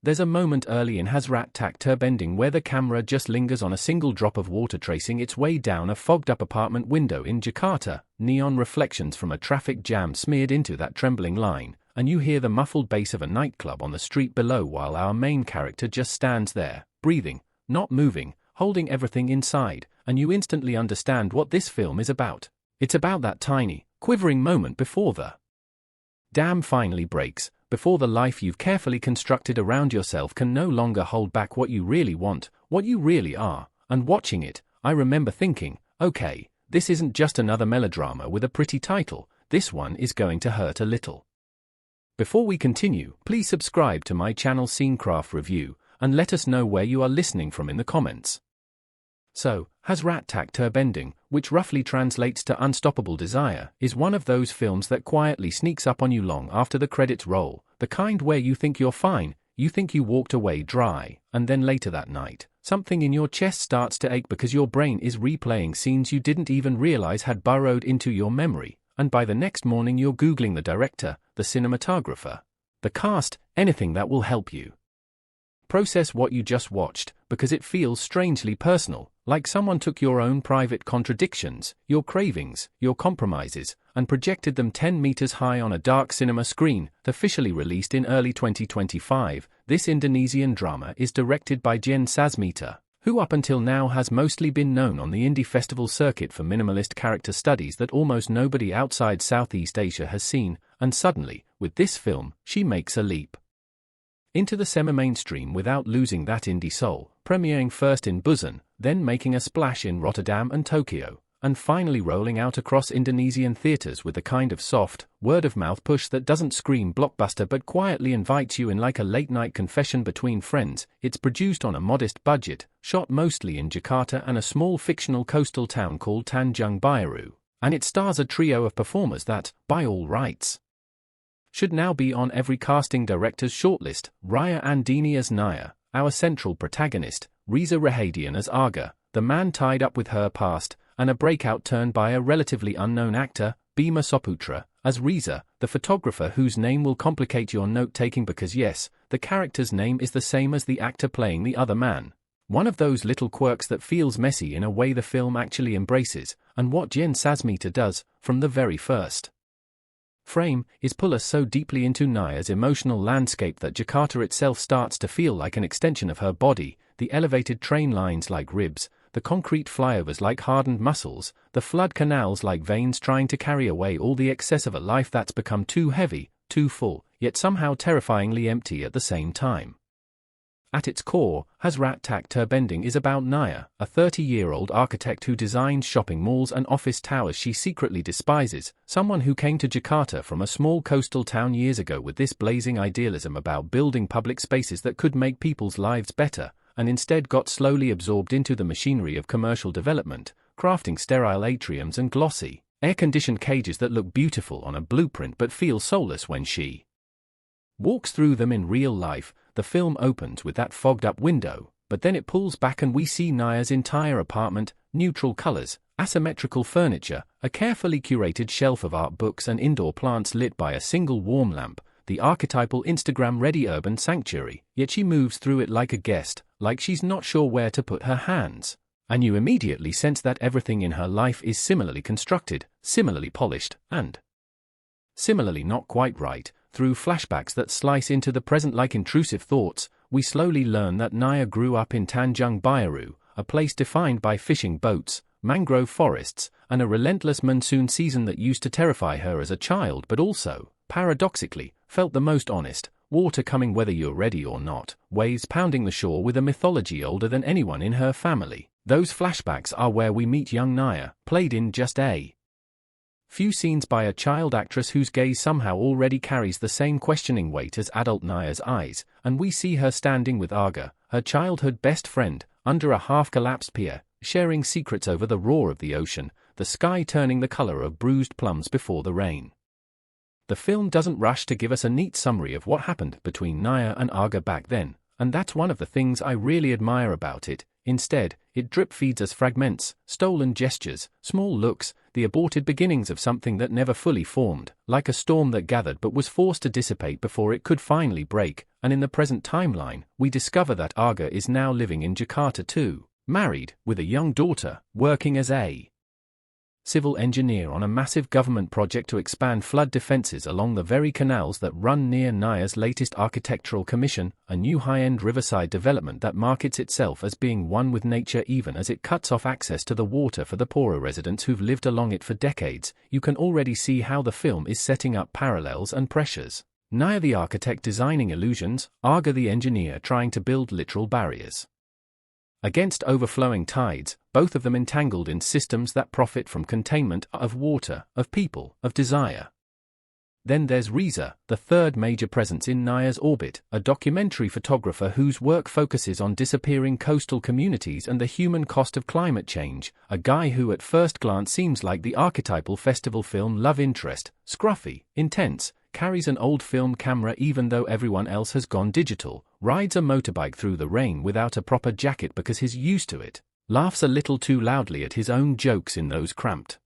There's a moment early in Hasrat Terbendung where the camera just lingers on a single drop of water tracing its way down a fogged-up apartment window in Jakarta, neon reflections from a traffic jam smeared into that trembling line, and you hear the muffled bass of a nightclub on the street below while our main character just stands there, breathing, not moving, holding everything inside, and you instantly understand what this film is about. It's about that tiny, quivering moment before the dam finally breaks, before the life you've carefully constructed around yourself can no longer hold back what you really want, what you really are. And watching it, I remember thinking, okay, this isn't just another melodrama with a pretty title, this one is going to hurt a little. Before we continue, please subscribe to my channel Scenecraft Review, and let us know where you are listening from in the comments. So, Hasrat Terbendung, which roughly translates to Unstoppable Desire, is one of those films that quietly sneaks up on you long after the credits roll, the kind where you think you're fine, you think you walked away dry, and then later that night, something in your chest starts to ache because your brain is replaying scenes you didn't even realize had burrowed into your memory, and by the next morning you're Googling the director, the cinematographer, the cast, anything that will help you process what you just watched, because it feels strangely personal, like someone took your own private contradictions, your cravings, your compromises, and projected them 10 meters high on a dark cinema screen. Officially released in early 2025, this Indonesian drama is directed by Jen Sasmita, who up until now has mostly been known on the indie festival circuit for minimalist character studies that almost nobody outside Southeast Asia has seen, and suddenly, with this film, she makes a leap into the semi-mainstream without losing that indie soul, premiering first in Busan, then making a splash in Rotterdam and Tokyo, and finally rolling out across Indonesian theaters with the kind of soft, word-of-mouth push that doesn't scream blockbuster but quietly invites you in like a late-night confession between friends. It's produced on a modest budget, shot mostly in Jakarta and a small fictional coastal town called Tanjung Bayaru, and it stars a trio of performers that, by all rights, should now be on every casting director's shortlist. Raya Andini as Nia, our central protagonist, Reza Rahadian as Arga, the man tied up with her past, and a breakout turn by a relatively unknown actor, Bima Soputra, as Reza, the photographer whose name will complicate your note-taking because yes, the character's name is the same as the actor playing the other man. One of those little quirks that feels messy in a way the film actually embraces, and what Jen Sasmita does, from the very first frame, is pull us so deeply into Nia's emotional landscape that Jakarta itself starts to feel like an extension of her body, the elevated train lines like ribs, the concrete flyovers like hardened muscles, the flood canals like veins trying to carry away all the excess of a life that's become too heavy, too full, yet somehow terrifyingly empty at the same time. At its core, Hasrat Terbendung is about Nia, a 30-year-old architect who designs shopping malls and office towers she secretly despises, someone who came to Jakarta from a small coastal town years ago with this blazing idealism about building public spaces that could make people's lives better, and instead got slowly absorbed into the machinery of commercial development, crafting sterile atriums and glossy, air-conditioned cages that look beautiful on a blueprint but feel soulless when she walks through them in real life. The film opens with that fogged-up window, but then it pulls back and we see Nia's entire apartment, neutral colors, asymmetrical furniture, a carefully curated shelf of art books and indoor plants lit by a single warm lamp, the archetypal Instagram-ready urban sanctuary, yet she moves through it like a guest, like she's not sure where to put her hands. And you immediately sense that everything in her life is similarly constructed, similarly polished, and similarly not quite right. Through flashbacks that slice into the present like intrusive thoughts, we slowly learn that Nia grew up in Tanjung Bayaru, a place defined by fishing boats, mangrove forests, and a relentless monsoon season that used to terrify her as a child but also, paradoxically, felt the most honest, water coming whether you're ready or not, waves pounding the shore with a mythology older than anyone in her family. Those flashbacks are where we meet young Nia, played in just a few scenes by a child actress whose gaze somehow already carries the same questioning weight as adult Nia's eyes, and we see her standing with Arga, her childhood best friend, under a half-collapsed pier, sharing secrets over the roar of the ocean, the sky turning the color of bruised plums before the rain. The film doesn't rush to give us a neat summary of what happened between Nia and Arga back then, and that's one of the things I really admire about it. Instead, it drip-feeds us fragments, stolen gestures, small looks, the aborted beginnings of something that never fully formed, like a storm that gathered but was forced to dissipate before it could finally break, and in the present timeline, we discover that Arga is now living in Jakarta too, married, with a young daughter, working as a civil engineer on a massive government project to expand flood defenses along the very canals that run near Nia's latest architectural commission, a new high-end riverside development that markets itself as being one with nature even as it cuts off access to the water for the poorer residents who've lived along it for decades. You can already see how the film is setting up parallels and pressures. Nia the architect designing illusions, Arga the engineer trying to build literal barriers against overflowing tides, both of them entangled in systems that profit from containment of water, of people, of desire. Then there's Reza, the third major presence in Nia's orbit, a documentary photographer whose work focuses on disappearing coastal communities and the human cost of climate change, a guy who at first glance seems like the archetypal festival film love interest, scruffy, intense, carries an old film camera even though everyone else has gone digital, rides a motorbike through the rain without a proper jacket because he's used to it, laughs a little too loudly at his own jokes in those cramped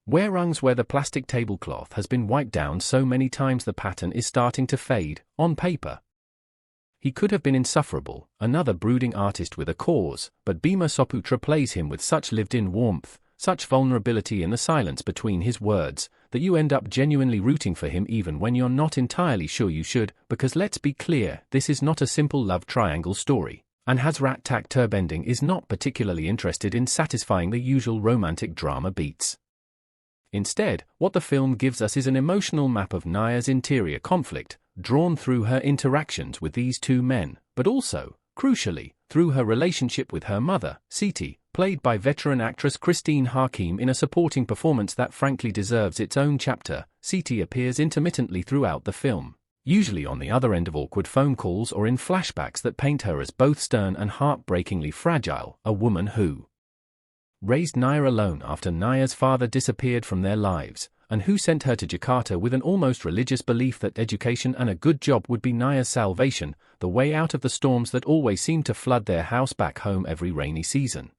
wear-rungs where the plastic tablecloth has been wiped down so many times the pattern is starting to fade, on paper. He could have been insufferable, another brooding artist with a cause, but Bhima Soputra plays him with such lived-in warmth, such vulnerability in the silence between his words, that you end up genuinely rooting for him even when you're not entirely sure you should, because let's be clear, this is not a simple love triangle story, and Hasrat Terbendung is not particularly interested in satisfying the usual romantic drama beats. Instead, what the film gives us is an emotional map of Nia's interior conflict, drawn through her interactions with these two men, but also, crucially, through her relationship with her mother, Siti, played by veteran actress Christine Hakim in a supporting performance that frankly deserves its own chapter. Siti appears intermittently throughout the film, usually on the other end of awkward phone calls or in flashbacks that paint her as both stern and heartbreakingly fragile, a woman who raised Nia alone after Nia's father disappeared from their lives, and who sent her to Jakarta with an almost religious belief that education and a good job would be Nia's salvation, the way out of the storms that always seem to flood their house back home every rainy season.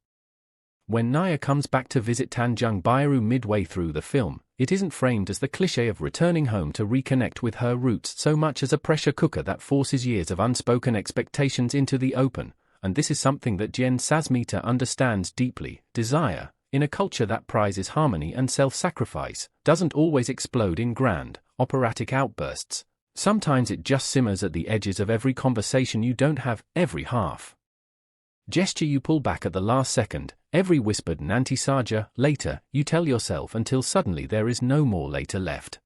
When Nia comes back to visit Tanjung Biru midway through the film, it isn't framed as the cliché of returning home to reconnect with her roots so much as a pressure cooker that forces years of unspoken expectations into the open, and this is something that Jen Sasmita understands deeply. Desire, in a culture that prizes harmony and self-sacrifice, doesn't always explode in grand, operatic outbursts. Sometimes it just simmers at the edges of every conversation you don't have, every half gesture you pull back at the last second, every whispered Nanti Saja, later, you tell yourself until suddenly there is no more later left.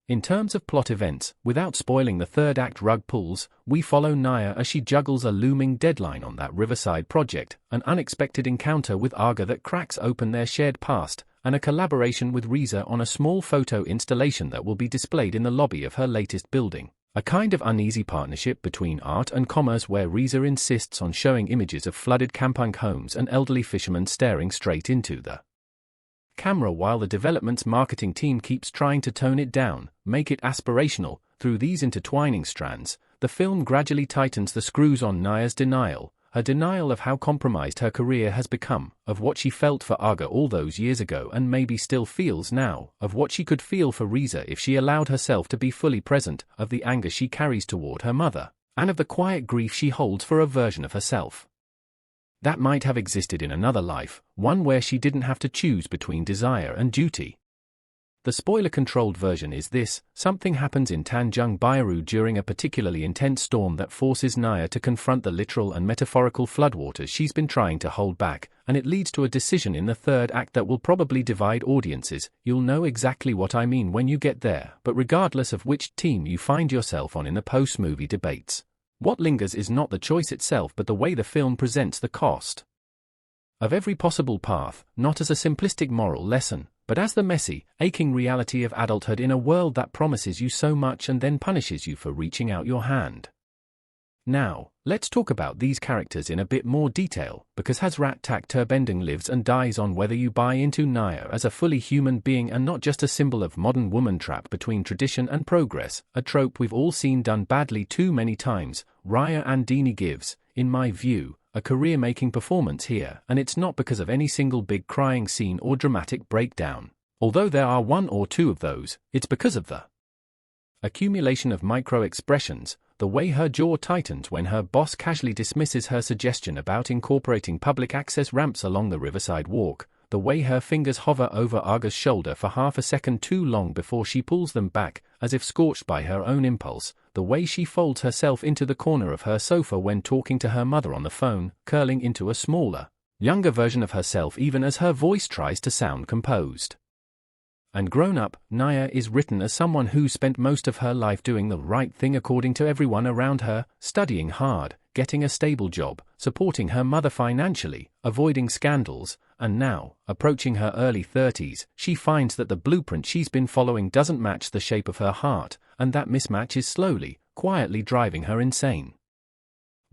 In terms of plot events, without spoiling the third act rug pulls, we follow Nia as she juggles a looming deadline on that riverside project, an unexpected encounter with Arga that cracks open their shared past, and a collaboration with Reza on a small photo installation that will be displayed in the lobby of her latest building. A kind of uneasy partnership between art and commerce where Reza insists on showing images of flooded kampung homes and elderly fishermen staring straight into the camera while the development's marketing team keeps trying to tone it down, make it aspirational. Through these intertwining strands, the film gradually tightens the screws on Nia's denial, her denial of how compromised her career has become, of what she felt for Arga all those years ago and maybe still feels now, of what she could feel for Reza if she allowed herself to be fully present, of the anger she carries toward her mother, and of the quiet grief she holds for a version of herself that might have existed in another life, one where she didn't have to choose between desire and duty. The spoiler-controlled version is this: something happens in Tanjung Biru during a particularly intense storm that forces Nia to confront the literal and metaphorical floodwaters she's been trying to hold back, and it leads to a decision in the third act that will probably divide audiences. You'll know exactly what I mean when you get there, but regardless of which team you find yourself on in the post-movie debates, what lingers is not the choice itself but the way the film presents the cost of every possible path, not as a simplistic moral lesson, but as the messy, aching reality of adulthood in a world that promises you so much and then punishes you for reaching out your hand. Now, let's talk about these characters in a bit more detail, because Hasrat Terbendung lives and dies on whether you buy into Nia as a fully human being and not just a symbol of modern woman trapped between tradition and progress, a trope we've all seen done badly too many times. Raya Andini gives, in my view, a career-making performance here, and it's not because of any single big crying scene or dramatic breakdown. Although there are one or two of those, it's because of the accumulation of micro-expressions, the way her jaw tightens when her boss casually dismisses her suggestion about incorporating public access ramps along the Riverside Walk, the way her fingers hover over Arga's shoulder for half a second too long before she pulls them back, as if scorched by her own impulse, the way she folds herself into the corner of her sofa when talking to her mother on the phone, curling into a smaller, younger version of herself even as her voice tries to sound composed and grown up. Nia is written as someone who spent most of her life doing the right thing according to everyone around her, studying hard, getting a stable job, supporting her mother financially, avoiding scandals, and now, approaching her early 30s, she finds that the blueprint she's been following doesn't match the shape of her heart, and that mismatch is slowly, quietly driving her insane.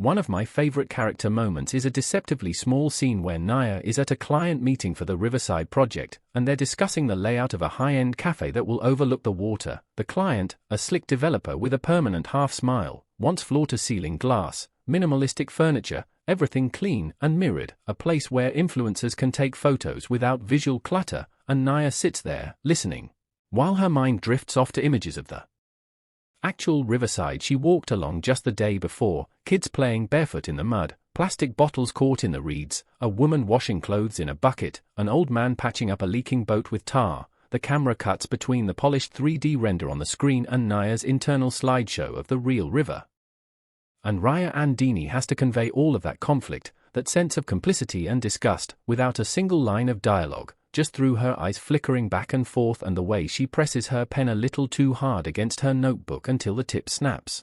One of my favorite character moments is a deceptively small scene where Nia is at a client meeting for the Riverside project, and they're discussing the layout of a high-end cafe that will overlook the water. The client, a slick developer with a permanent half-smile, wants floor-to-ceiling glass, minimalistic furniture, everything clean and mirrored, a place where influencers can take photos without visual clutter, and Nia sits there, listening, while her mind drifts off to images of the actual Riverside she walked along just the day before, kids playing barefoot in the mud, plastic bottles caught in the reeds, a woman washing clothes in a bucket, an old man patching up a leaking boat with tar. The camera cuts between the polished 3D render on the screen and Nia's internal slideshow of the real river. And Raya Andini has to convey all of that conflict, that sense of complicity and disgust, without a single line of dialogue, just through her eyes flickering back and forth and the way she presses her pen a little too hard against her notebook until the tip snaps.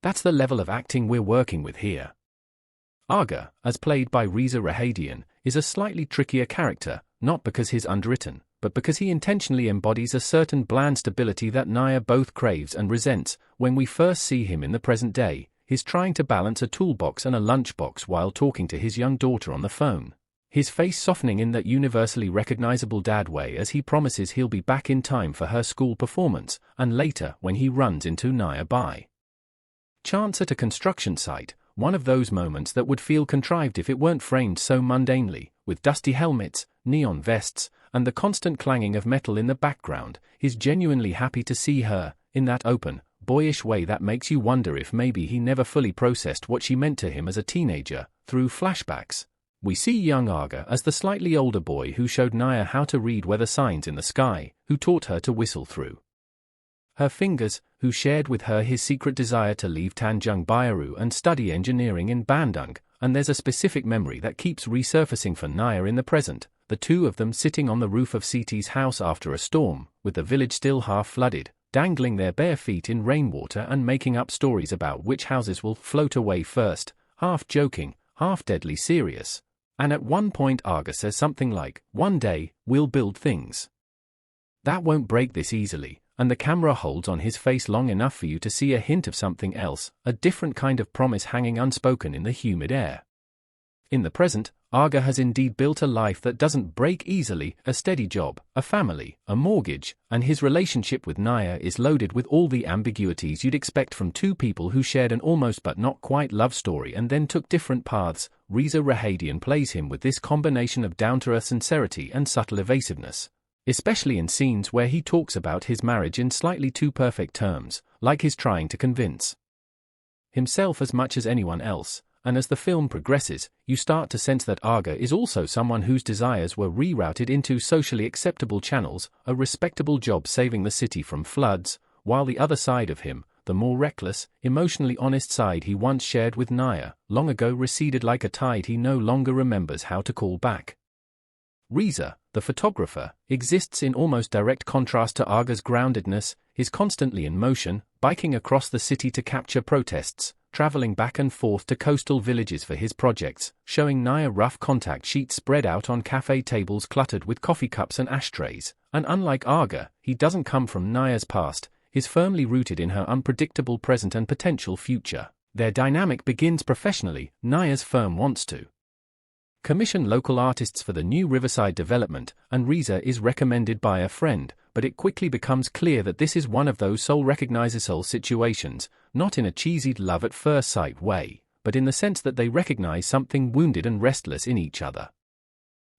That's the level of acting we're working with here. Arga, as played by Reza Rahadian, is a slightly trickier character, not because he's underwritten, but because he intentionally embodies a certain bland stability that Nia both craves and resents. When we first see him in the present day, he's trying to balance a toolbox and a lunchbox while talking to his young daughter on the phone, his face softening in that universally recognizable dad way as he promises he'll be back in time for her school performance, and later when he runs into Nia by chance at a construction site, one of those moments that would feel contrived if it weren't framed so mundanely, with dusty helmets, neon vests, and the constant clanging of metal in the background. He's genuinely happy to see her, in that open, boyish way that makes you wonder if maybe he never fully processed what she meant to him as a teenager. Through flashbacks, we see young Arga as the slightly older boy who showed Nia how to read weather signs in the sky, who taught her to whistle through her fingers, who shared with her his secret desire to leave Tanjung Bayaru and study engineering in Bandung. And there's a specific memory that keeps resurfacing for Nia in the present, the two of them sitting on the roof of Siti's house after a storm, with the village still half flooded, dangling their bare feet in rainwater and making up stories about which houses will float away first, half joking, half deadly serious. And at one point Arga says something like, "One day, we'll build things that won't break this easily," and the camera holds on his face long enough for you to see a hint of something else, a different kind of promise hanging unspoken in the humid air. In the present, Arga has indeed built a life that doesn't break easily, a steady job, a family, a mortgage, and his relationship with Nia is loaded with all the ambiguities you'd expect from two people who shared an almost but not quite love story and then took different paths. Reza Rahadian plays him with this combination of down-to-earth sincerity and subtle evasiveness, especially in scenes where he talks about his marriage in slightly too perfect terms, like he's trying to convince himself as much as anyone else. And as the film progresses, you start to sense that Arga is also someone whose desires were rerouted into socially acceptable channels, a respectable job saving the city from floods, while the other side of him, the more reckless, emotionally honest side he once shared with Nia, long ago receded like a tide he no longer remembers how to call back. Reza, the photographer, exists in almost direct contrast to Arga's groundedness. He's constantly in motion, biking across the city to capture protests, traveling back and forth to coastal villages for his projects, showing Nia rough contact sheets spread out on cafe tables cluttered with coffee cups and ashtrays. And unlike Arga, he doesn't come from Nia's past, he's firmly rooted in her unpredictable present and potential future. Their dynamic begins professionally. Nia's firm wants to commission local artists for the new Riverside development, and Reza is recommended by a friend, but it quickly becomes clear that this is one of those soul recognizes soul situations, not in a cheesy love at first sight way, but in the sense that they recognize something wounded and restless in each other.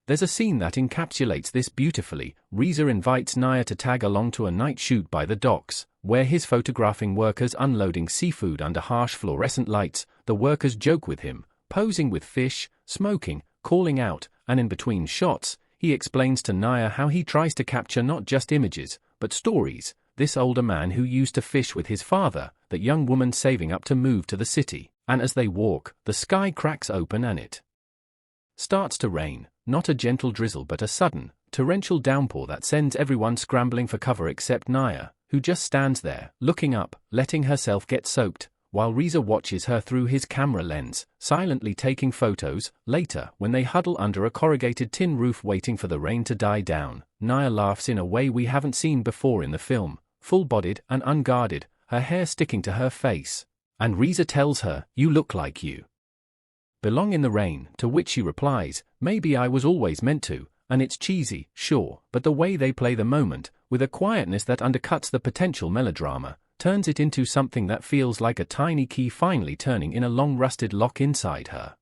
There's a scene that encapsulates this beautifully. Reza invites Nia to tag along to a night shoot by the docks, where he's photographing workers unloading seafood under harsh fluorescent lights. The workers joke with him, posing with fish, smoking, calling out, and in between shots, he explains to Nia how he tries to capture not just images, but stories. This older man who used to fish with his father, that young woman saving up to move to the city, and as they walk, the sky cracks open and it starts to rain. Not a gentle drizzle but a sudden, torrential downpour that sends everyone scrambling for cover except Nia, who just stands there, looking up, letting herself get soaked, while Reza watches her through his camera lens, silently taking photos. Later, when they huddle under a corrugated tin roof waiting for the rain to die down, Nia laughs in a way we haven't seen before in the film, full-bodied and unguarded, her hair sticking to her face. And Reza tells her, "You look like you belong in the rain," to which she replies, "Maybe I was always meant to," and it's cheesy, sure, but the way they play the moment, with a quietness that undercuts the potential melodrama, turns it into something that feels like a tiny key finally turning in a long-rusted lock inside her.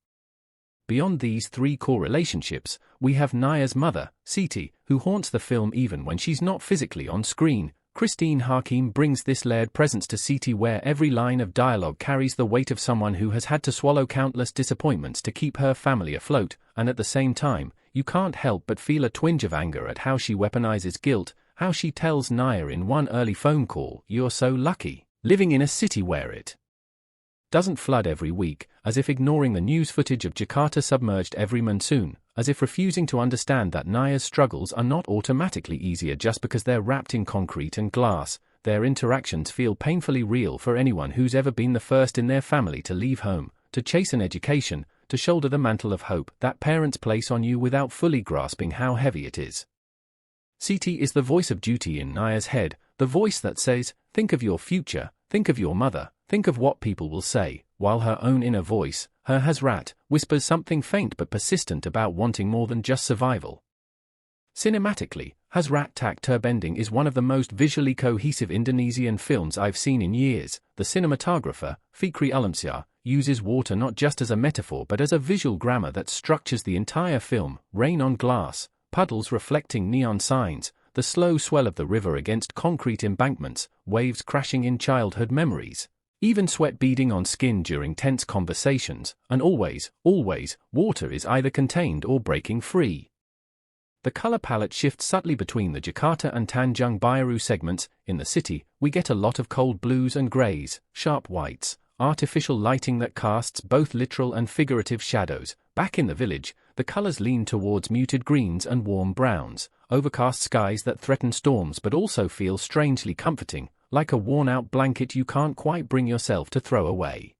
Beyond these three core relationships, we have Nia's mother, Siti, who haunts the film even when she's not physically on screen. Christine Hakim brings this layered presence to Siti where every line of dialogue carries the weight of someone who has had to swallow countless disappointments to keep her family afloat, and at the same time, you can't help but feel a twinge of anger at how she weaponizes guilt, how she tells Nia in one early phone call, "You're so lucky, living in a city where it doesn't flood every week," as if ignoring the news footage of Jakarta submerged every monsoon, as if refusing to understand that Nia's struggles are not automatically easier just because they're wrapped in concrete and glass. Their interactions feel painfully real for anyone who's ever been the first in their family to leave home, to chase an education, to shoulder the mantle of hope that parents place on you without fully grasping how heavy it is. Siti is the voice of duty in Nia's head, the voice that says, "Think of your future, think of your mother, think of what people will say," while her own inner voice, her Hasrat, whispers something faint but persistent about wanting more than just survival. Cinematically, Hasrat Terbendung is one of the most visually cohesive Indonesian films I've seen in years. The cinematographer, Fikri Alamsyah, uses water not just as a metaphor but as a visual grammar that structures the entire film. Rain on glass, puddles reflecting neon signs, the slow swell of the river against concrete embankments, waves crashing in childhood memories. Even sweat beading on skin during tense conversations, and always, water is either contained or breaking free. The color palette shifts subtly between the Jakarta and Tanjung Bayaru segments. In the city, we get a lot of cold blues and grays, sharp whites, artificial lighting that casts both literal and figurative shadows. Back in the village, the colors lean towards muted greens and warm browns, overcast skies that threaten storms but also feel strangely comforting, like a worn-out blanket you can't quite bring yourself to throw away.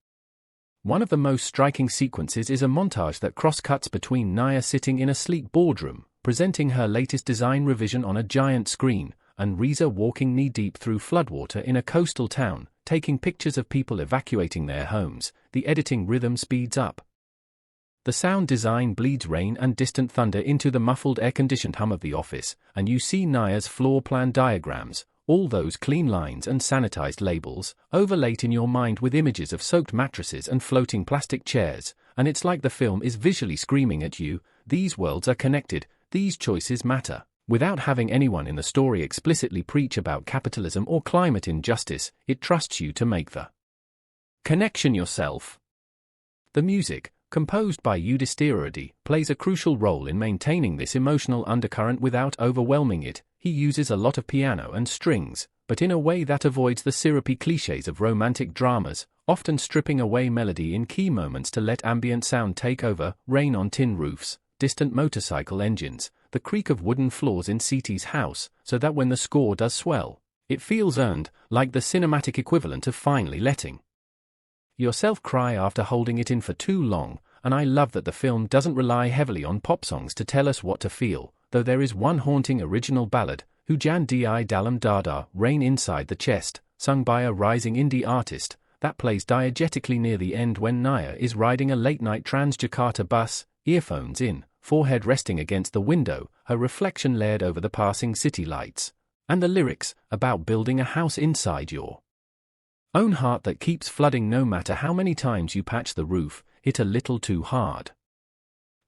One of the most striking sequences is a montage that cross-cuts between Nia sitting in a sleek boardroom, presenting her latest design revision on a giant screen, and Reza walking knee-deep through floodwater in a coastal town, taking pictures of people evacuating their homes. The editing rhythm speeds up. The sound design bleeds rain and distant thunder into the muffled air-conditioned hum of the office, and you see Nia's floor plan diagrams, all those clean lines and sanitized labels, overlaid in your mind with images of soaked mattresses and floating plastic chairs, and it's like the film is visually screaming at you, these worlds are connected, these choices matter. Without having anyone in the story explicitly preach about capitalism or climate injustice, it trusts you to make the connection yourself. The music, composed by Yudhistira, plays a crucial role in maintaining this emotional undercurrent without overwhelming it. He uses a lot of piano and strings, but in a way that avoids the syrupy clichés of romantic dramas, often stripping away melody in key moments to let ambient sound take over. Rain on tin roofs, distant motorcycle engines, the creak of wooden floors in Siti's house, so that when the score does swell, it feels earned, like the cinematic equivalent of finally letting yourself cry after holding it in for too long. And I love that the film doesn't rely heavily on pop songs to tell us what to feel, though there is one haunting original ballad, Hujan di Dalam Dada, Rain Inside the Chest, sung by a rising indie artist, that plays diegetically near the end when Nia is riding a late-night Trans-Jakarta bus, earphones in, forehead resting against the window, her reflection layered over the passing city lights. And the lyrics, about building a house inside your own heart that keeps flooding no matter how many times you patch the roof, hit a little too hard.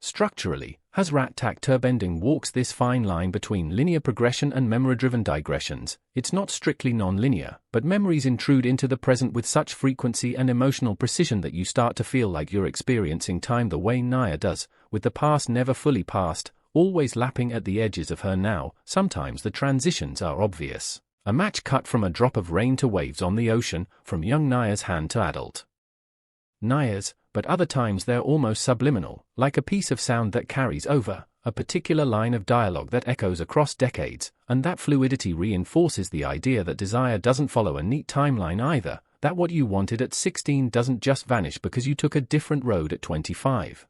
Structurally, Hasrat Terbendung walks this fine line between linear progression and memory-driven digressions. It's not strictly non-linear, but memories intrude into the present with such frequency and emotional precision that you start to feel like you're experiencing time the way Nia does, with the past never fully past, always lapping at the edges of her now. Sometimes the transitions are obvious. A match cut from a drop of rain to waves on the ocean, from young Nia's hand to adult Nia's, but other times they're almost subliminal, like a piece of sound that carries over, a particular line of dialogue that echoes across decades, and that fluidity reinforces the idea that desire doesn't follow a neat timeline either, that what you wanted at 16 doesn't just vanish because you took a different road at 25.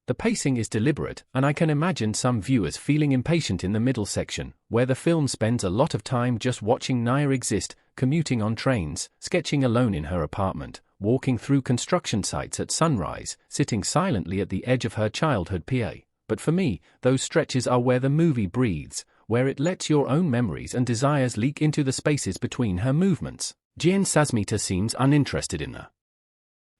The pacing is deliberate, and I can imagine some viewers feeling impatient in the middle section, where the film spends a lot of time just watching Nia exist, commuting on trains, sketching alone in her apartment, walking through construction sites at sunrise, sitting silently at the edge of her childhood PA. But for me, those stretches are where the movie breathes, where it lets your own memories and desires leak into the spaces between her movements. Jian Sasmita seems uninterested in the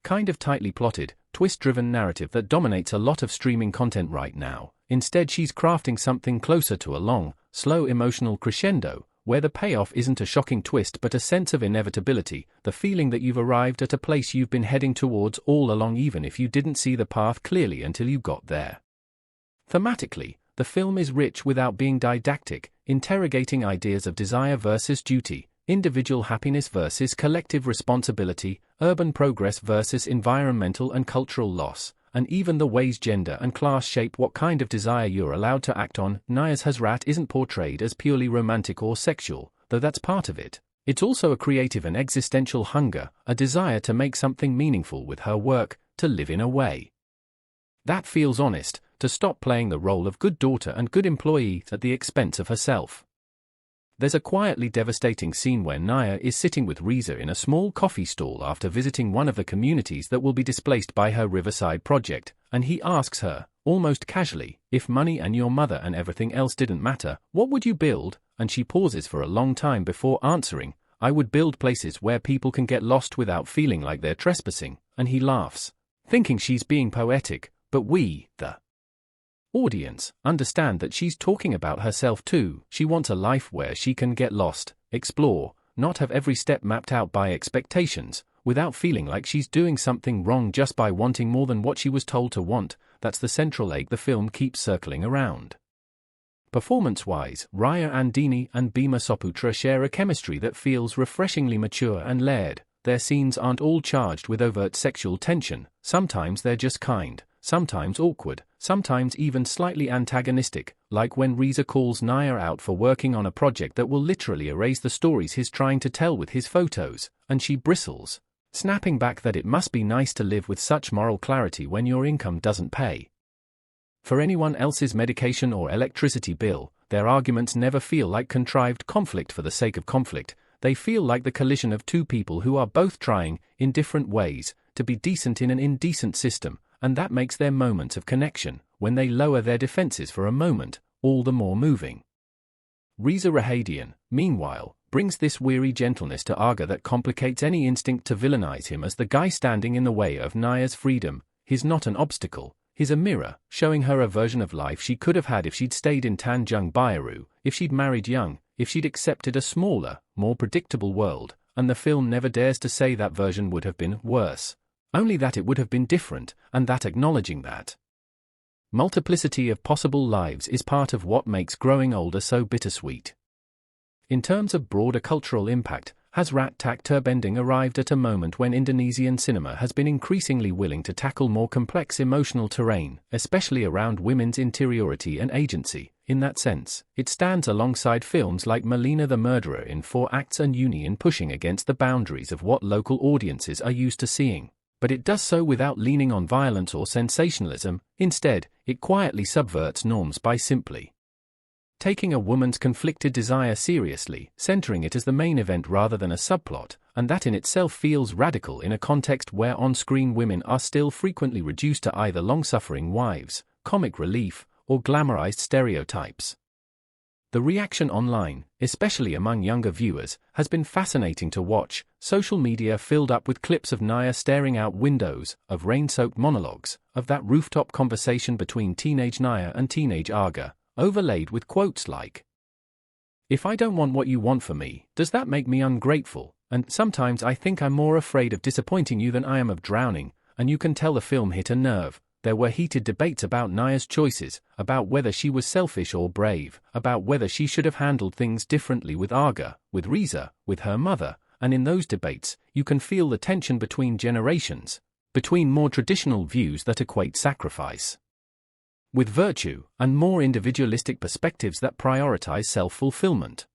kind of tightly plotted, twist-driven narrative that dominates a lot of streaming content right now. Instead, she's crafting something closer to a long, slow emotional crescendo, where the payoff isn't a shocking twist but a sense of inevitability, the feeling that you've arrived at a place you've been heading towards all along even if you didn't see the path clearly until you got there. Thematically, the film is rich without being didactic, interrogating ideas of desire versus duty, individual happiness versus collective responsibility, urban progress versus environmental and cultural loss, and even the ways gender and class shape what kind of desire you're allowed to act on. Nia's Hasrat isn't portrayed as purely romantic or sexual, though that's part of it. It's also a creative and existential hunger, a desire to make something meaningful with her work, to live in a way that feels honest, to stop playing the role of good daughter and good employee at the expense of herself. There's a quietly devastating scene where Nia is sitting with Reza in a small coffee stall after visiting one of the communities that will be displaced by her Riverside project, and he asks her, almost casually, if money and your mother and everything else didn't matter, what would you build? And she pauses for a long time before answering, I would build places where people can get lost without feeling like they're trespassing, and he laughs, thinking she's being poetic, but we, the audience, understand that she's talking about herself too. She wants a life where she can get lost, explore, not have every step mapped out by expectations, without feeling like she's doing something wrong just by wanting more than what she was told to want. That's the central ache the film keeps circling around. Performance-wise, Raya Andini and Bhima Soputra share a chemistry that feels refreshingly mature and layered. Their scenes aren't all charged with overt sexual tension, sometimes they're just kind, sometimes awkward, sometimes even slightly antagonistic, like when Reza calls Nia out for working on a project that will literally erase the stories he's trying to tell with his photos, and she bristles, snapping back that it must be nice to live with such moral clarity when your income doesn't pay for anyone else's medication or electricity bill. Their arguments never feel like contrived conflict for the sake of conflict. They feel like the collision of two people who are both trying, in different ways, to be decent in an indecent system, and that makes their moments of connection, when they lower their defenses for a moment, all the more moving. Reza Rahadian, meanwhile, brings this weary gentleness to Arga that complicates any instinct to villainize him as the guy standing in the way of Nia's freedom. He's not an obstacle, he's a mirror, showing her a version of life she could have had if she'd stayed in Tanjung Bayaru, if she'd married young, if she'd accepted a smaller, more predictable world, and the film never dares to say that version would have been worse. Only that it would have been different, and that acknowledging that multiplicity of possible lives is part of what makes growing older so bittersweet. In terms of broader cultural impact, Hasrat Terbendung arrived at a moment when Indonesian cinema has been increasingly willing to tackle more complex emotional terrain, especially around women's interiority and agency. In that sense, it stands alongside films like Melina the Murderer in 4 Acts and Uni in pushing against the boundaries of what local audiences are used to seeing. But it does so without leaning on violence or sensationalism. Instead, it quietly subverts norms by simply taking a woman's conflicted desire seriously, centering it as the main event rather than a subplot, and that in itself feels radical in a context where on-screen women are still frequently reduced to either long-suffering wives, comic relief, or glamorized stereotypes. The reaction online, especially among younger viewers, has been fascinating to watch. Social media filled up with clips of Nia staring out windows, of rain-soaked monologues, of that rooftop conversation between teenage Nia and teenage Arga, overlaid with quotes like, "If I don't want what you want for me, does that make me ungrateful? And sometimes I think I'm more afraid of disappointing you than I am of drowning," and you can tell the film hit a nerve. There were heated debates about Nia's choices, about whether she was selfish or brave, about whether she should have handled things differently with Arga, with Reza, with her mother, and in those debates, you can feel the tension between generations, between more traditional views that equate sacrifice with virtue, and more individualistic perspectives that prioritize self-fulfillment.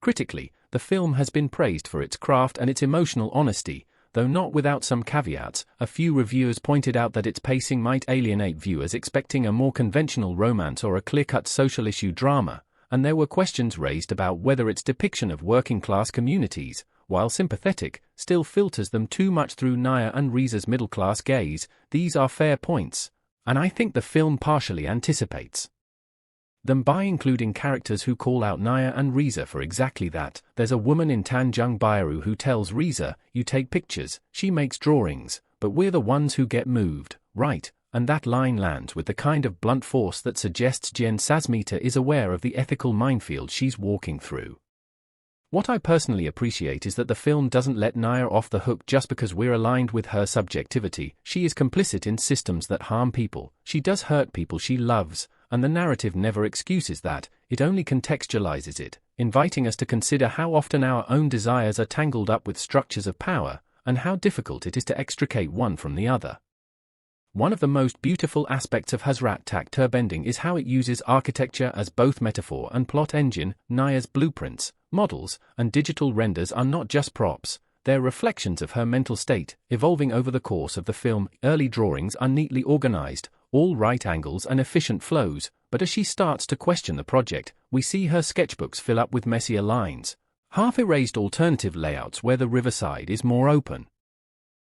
Critically, the film has been praised for its craft and its emotional honesty, though not without some caveats. A few reviewers pointed out that its pacing might alienate viewers expecting a more conventional romance or a clear-cut social issue drama, and there were questions raised about whether its depiction of working-class communities, while sympathetic, still filters them too much through Nia and Reza's middle-class gaze. These are fair points, and I think the film partially anticipates them by including characters who call out Nia and Reza for exactly that. There's a woman in Tanjung Biru who tells Reza, "You take pictures, she makes drawings, but we're the ones who get moved, right?" And that line lands with the kind of blunt force that suggests Jen Sasmita is aware of the ethical minefield she's walking through. What I personally appreciate is that the film doesn't let Nia off the hook just because we're aligned with her subjectivity. She is complicit in systems that harm people, she does hurt people she loves, and the narrative never excuses that, it only contextualizes it, inviting us to consider how often our own desires are tangled up with structures of power, and how difficult it is to extricate one from the other. One of the most beautiful aspects of Hasrat Terbendung is how it uses architecture as both metaphor and plot engine. Nia's blueprints, models, and digital renders are not just props, they're reflections of her mental state, evolving over the course of the film. Early drawings are neatly organized, all right angles and efficient flows, but as she starts to question the project, we see her sketchbooks fill up with messier lines, half-erased alternative layouts where the riverside is more open,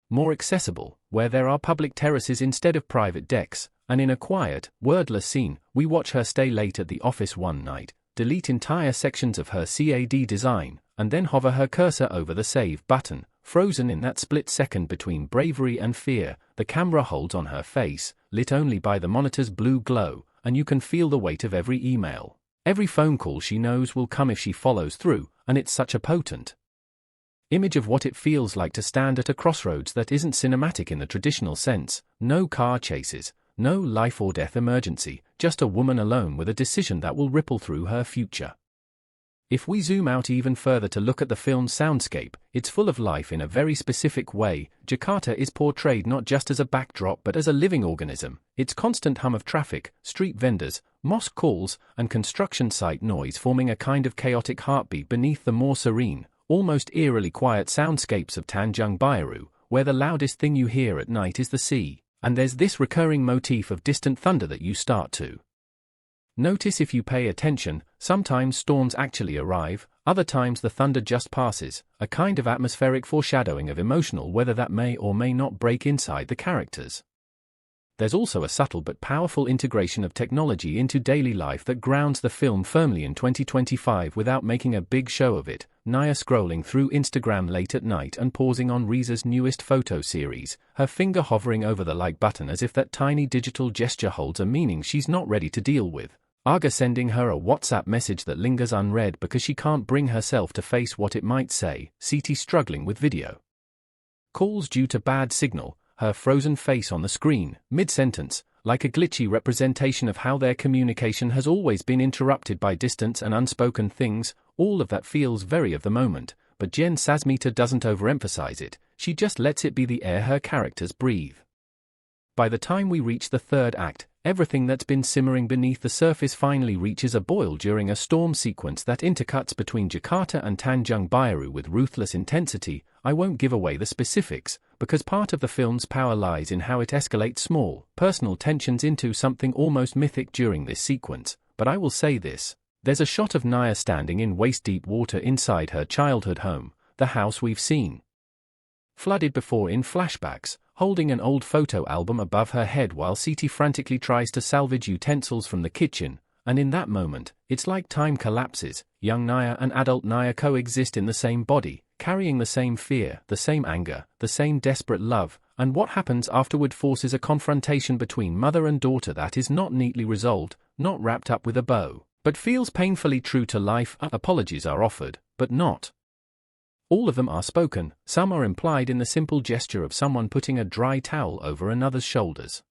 more accessible, where there are public terraces instead of private decks, and in a quiet, wordless scene, we watch her stay late at the office one night, delete entire sections of her CAD design, and then hover her cursor over the save button, frozen in that split second between bravery and fear. The camera holds on her face, lit only by the monitor's blue glow, and you can feel the weight of every email, every phone call she knows will come if she follows through, and it's such a potent image of what it feels like to stand at a crossroads that isn't cinematic in the traditional sense. No car chases, no life or death emergency, just a woman alone with a decision that will ripple through her future. If we zoom out even further to look at the film's soundscape, it's full of life in a very specific way. Jakarta is portrayed not just as a backdrop but as a living organism. Its constant hum of traffic, street vendors, mosque calls, and construction site noise forming a kind of chaotic heartbeat beneath the more serene, almost eerily quiet soundscapes of Tanjung Biru, where the loudest thing you hear at night is the sea, and there's this recurring motif of distant thunder that you start to notice if you pay attention. Sometimes storms actually arrive, other times the thunder just passes, a kind of atmospheric foreshadowing of emotional weather that may or may not break inside the characters. There's also a subtle but powerful integration of technology into daily life that grounds the film firmly in 2025 without making a big show of it. Nia scrolling through Instagram late at night and pausing on Reza's newest photo series, her finger hovering over the like button as if that tiny digital gesture holds a meaning she's not ready to deal with. Arga sending her a WhatsApp message that lingers unread because she can't bring herself to face what it might say. CT struggling with video calls due to bad signal, her frozen face on the screen, mid-sentence, like a glitchy representation of how their communication has always been interrupted by distance and unspoken things. All of that feels very of the moment, but Jen Sasmita doesn't overemphasize it, she just lets it be the air her characters breathe. By the time we reach the third act, everything that's been simmering beneath the surface finally reaches a boil during a storm sequence that intercuts between Jakarta and Tanjung Biru with ruthless intensity. I won't give away the specifics, because part of the film's power lies in how it escalates small, personal tensions into something almost mythic during this sequence, but I will say this. There's a shot of Nia standing in waist-deep water inside her childhood home, the house we've seen flooded before in flashbacks, holding an old photo album above her head while CT frantically tries to salvage utensils from the kitchen, and in that moment, it's like time collapses. Young Nia and adult Nia coexist in the same body, carrying the same fear, the same anger, the same desperate love, and what happens afterward forces a confrontation between mother and daughter that is not neatly resolved, not wrapped up with a bow, but feels painfully true to life. Apologies are offered, but not all of them are spoken. Some are implied in the simple gesture of someone putting a dry towel over another's shoulders.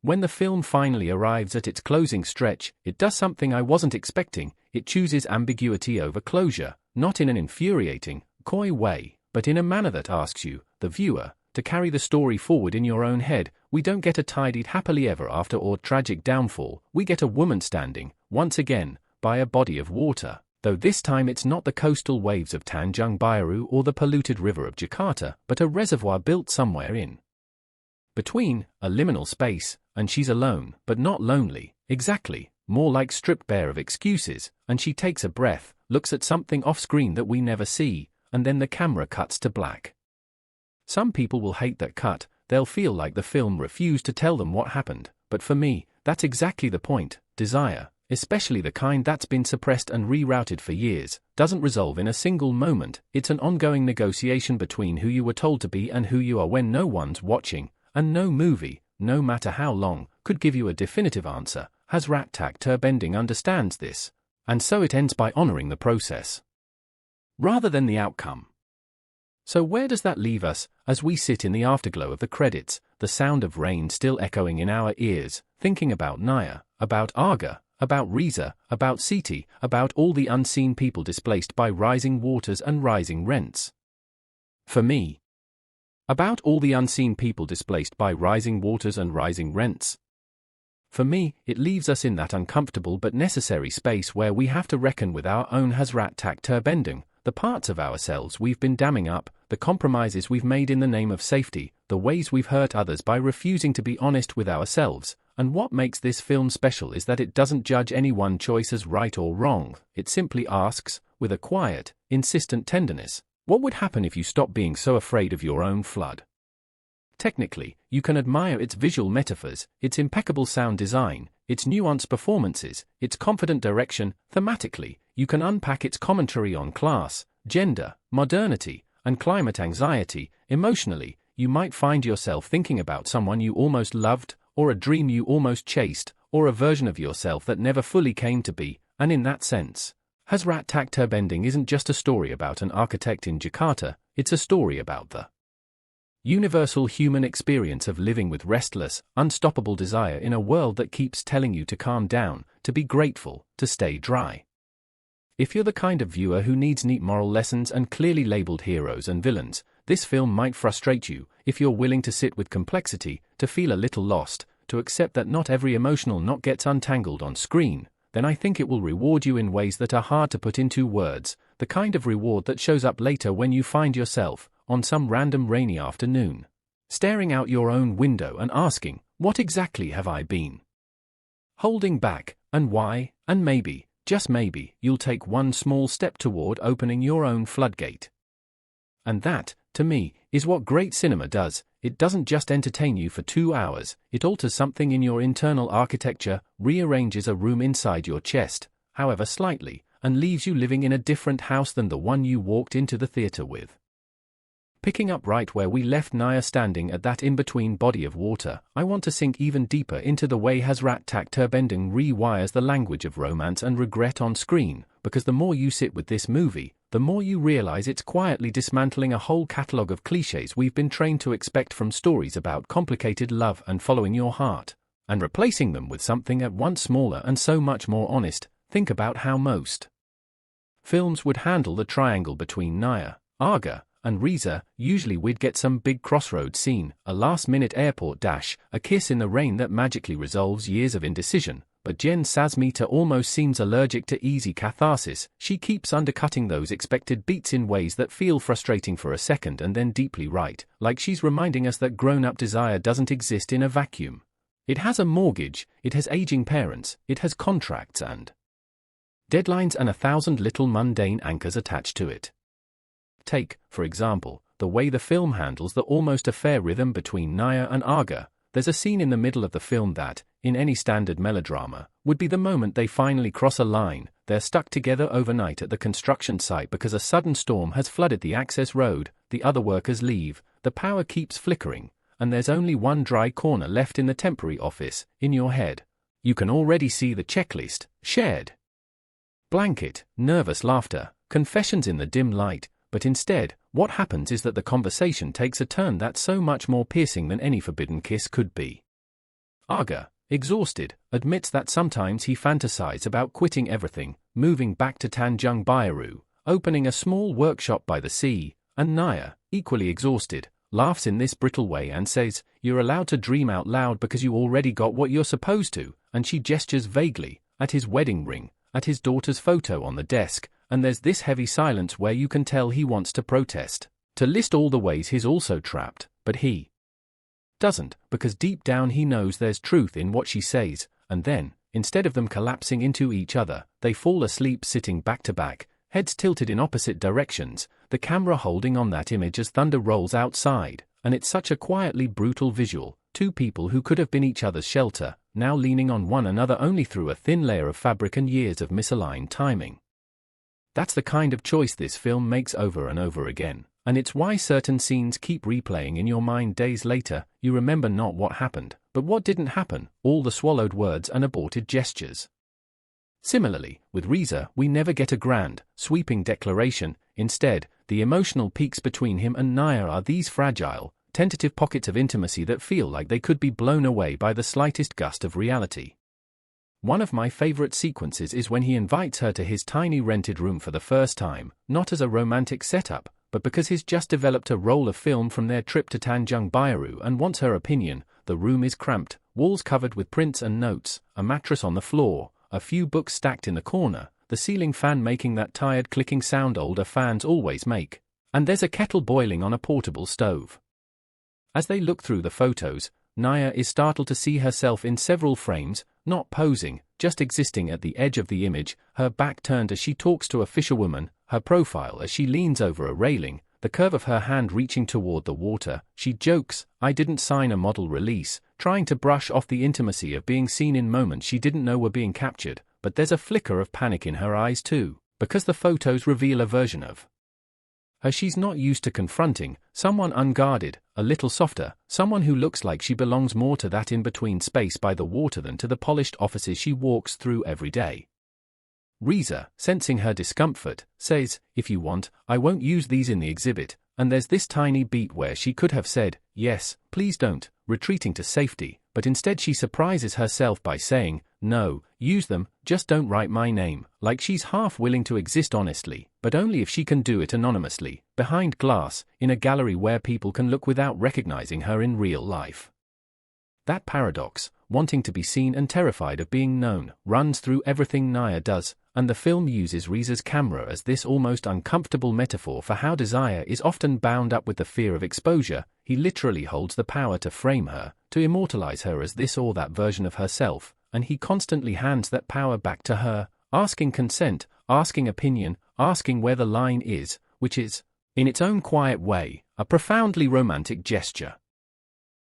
When the film finally arrives at its closing stretch, it does something I wasn't expecting. It chooses ambiguity over closure, not in an infuriating, coy way, but in a manner that asks you, the viewer, to carry the story forward in your own head. We don't get a tidied happily ever after or tragic downfall. We get a woman standing, once again, by a body of water, though this time it's not the coastal waves of Tanjung Biru or the polluted river of Jakarta, but a reservoir built somewhere in between, a liminal space, and she's alone, but not lonely, exactly, more like stripped bare of excuses, and she takes a breath, looks at something off-screen that we never see, and then the camera cuts to black. Some people will hate that cut, they'll feel like the film refused to tell them what happened, but for me, that's exactly the point. Desire, especially the kind that's been suppressed and rerouted for years, doesn't resolve in a single moment. It's an ongoing negotiation between who you were told to be and who you are when no one's watching, and no movie, no matter how long, could give you a definitive answer. Hasrat Terbendung understands this, and so it ends by honoring the process rather than the outcome. So where does that leave us, as we sit in the afterglow of the credits, the sound of rain still echoing in our ears, thinking about Nia, about Arga, about Reza, about Siti, about all the unseen people displaced by rising waters and rising rents? For me, about all the unseen people displaced by rising waters and rising rents. For me, it leaves us in that uncomfortable but necessary space where we have to reckon with our own Hasrat Terbendung, the parts of ourselves we've been damming up, the compromises we've made in the name of safety, the ways we've hurt others by refusing to be honest with ourselves. And what makes this film special is that it doesn't judge any one choice as right or wrong. It simply asks, with a quiet, insistent tenderness, what would happen if you stopped being so afraid of your own flood? Technically, you can admire its visual metaphors, its impeccable sound design, its nuanced performances, its confident direction. Thematically, you can unpack its commentary on class, gender, modernity, and climate anxiety. Emotionally, you might find yourself thinking about someone you almost loved, or a dream you almost chased, or a version of yourself that never fully came to be, and in that sense, Hasrat Terbendung isn't just a story about an architect in Jakarta, it's a story about the universal human experience of living with restless, unstoppable desire in a world that keeps telling you to calm down, to be grateful, to stay dry. If you're the kind of viewer who needs neat moral lessons and clearly labeled heroes and villains, this film might frustrate you. If you're willing to sit with complexity, to feel a little lost, to accept that not every emotional knot gets untangled on screen, then I think it will reward you in ways that are hard to put into words, the kind of reward that shows up later when you find yourself, on some random rainy afternoon, staring out your own window and asking, what exactly have I been holding back, and why? And maybe, just maybe, you'll take one small step toward opening your own floodgate. And that, to me, is what great cinema does. It doesn't just entertain you for 2 hours, it alters something in your internal architecture, rearranges a room inside your chest, however slightly, and leaves you living in a different house than the one you walked into the theater with. Picking up right where we left Nia standing at that in-between body of water, I want to sink even deeper into the way Hasrat Terbendung rewires the language of romance and regret on screen, because the more you sit with this movie, the more you realize it's quietly dismantling a whole catalogue of cliches we've been trained to expect from stories about complicated love and following your heart, and replacing them with something at once smaller and so much more honest. Think about how most films would handle the triangle between Nia, Arga, and Reza. Usually we'd get some big crossroads scene, a last-minute airport dash, a kiss in the rain that magically resolves years of indecision. But Jen Sasmita almost seems allergic to easy catharsis. She keeps undercutting those expected beats in ways that feel frustrating for a second and then deeply right, like she's reminding us that grown-up desire doesn't exist in a vacuum. It has a mortgage, it has aging parents, it has contracts and deadlines and 1,000 little mundane anchors attached to it. Take, for example, the way the film handles the almost affair rhythm between Nia and Arga. There's a scene in the middle of the film that, in any standard melodrama, would be the moment they finally cross a line. They're stuck together overnight at the construction site because a sudden storm has flooded the access road, the other workers leave, the power keeps flickering, and there's only one dry corner left in the temporary office. In your head, you can already see the checklist: shared blanket, nervous laughter, confessions in the dim light. But instead, what happens is that the conversation takes a turn that's so much more piercing than any forbidden kiss could be. Arga, exhausted, admits that sometimes he fantasizes about quitting everything, moving back to Tanjung Bayaru, opening a small workshop by the sea, and Nia, equally exhausted, laughs in this brittle way and says, "You're allowed to dream out loud because you already got what you're supposed to," and she gestures vaguely, at his wedding ring, at his daughter's photo on the desk, and there's this heavy silence where you can tell he wants to protest, to list all the ways he's also trapped, but he doesn't, because deep down he knows there's truth in what she says, and then, instead of them collapsing into each other, they fall asleep sitting back to back, heads tilted in opposite directions, the camera holding on that image as thunder rolls outside, and it's such a quietly brutal visual, two people who could have been each other's shelter, now leaning on one another only through a thin layer of fabric and years of misaligned timing. That's the kind of choice this film makes over and over again, and it's why certain scenes keep replaying in your mind days later. You remember not what happened, but what didn't happen, all the swallowed words and aborted gestures. Similarly, with Reza, we never get a grand, sweeping declaration. Instead, the emotional peaks between him and Nia are these fragile, tentative pockets of intimacy that feel like they could be blown away by the slightest gust of reality. One of my favorite sequences is when he invites her to his tiny rented room for the first time, not as a romantic setup, but because he's just developed a roll of film from their trip to Tanjung Bayaru and wants her opinion. The room is cramped, walls covered with prints and notes, a mattress on the floor, a few books stacked in the corner, the ceiling fan making that tired clicking sound older fans always make, and there's a kettle boiling on a portable stove. As they look through the photos, Nia is startled to see herself in several frames, not posing, just existing at the edge of the image, her back turned as she talks to a fisherwoman, her profile as she leans over a railing, the curve of her hand reaching toward the water. She jokes, "I didn't sign a model release," trying to brush off the intimacy of being seen in moments she didn't know were being captured, but there's a flicker of panic in her eyes too, because the photos reveal a version of her she's not used to confronting, someone unguarded, a little softer, someone who looks like she belongs more to that in-between space by the water than to the polished offices she walks through every day. Reza, sensing her discomfort, says, "If you want, I won't use these in the exhibit," and there's this tiny beat where she could have said, "Yes, please don't," retreating to safety, but instead she surprises herself by saying, "No, use them, just don't write my name," like she's half willing to exist honestly, but only if she can do it anonymously, behind glass, in a gallery where people can look without recognizing her in real life. That paradox, wanting to be seen and terrified of being known, runs through everything Nia does, and the film uses Reza's camera as this almost uncomfortable metaphor for how desire is often bound up with the fear of exposure. He literally holds the power to frame her, to immortalize her as this or that version of herself, and he constantly hands that power back to her, asking consent, asking opinion, asking where the line is, which is, in its own quiet way, a profoundly romantic gesture.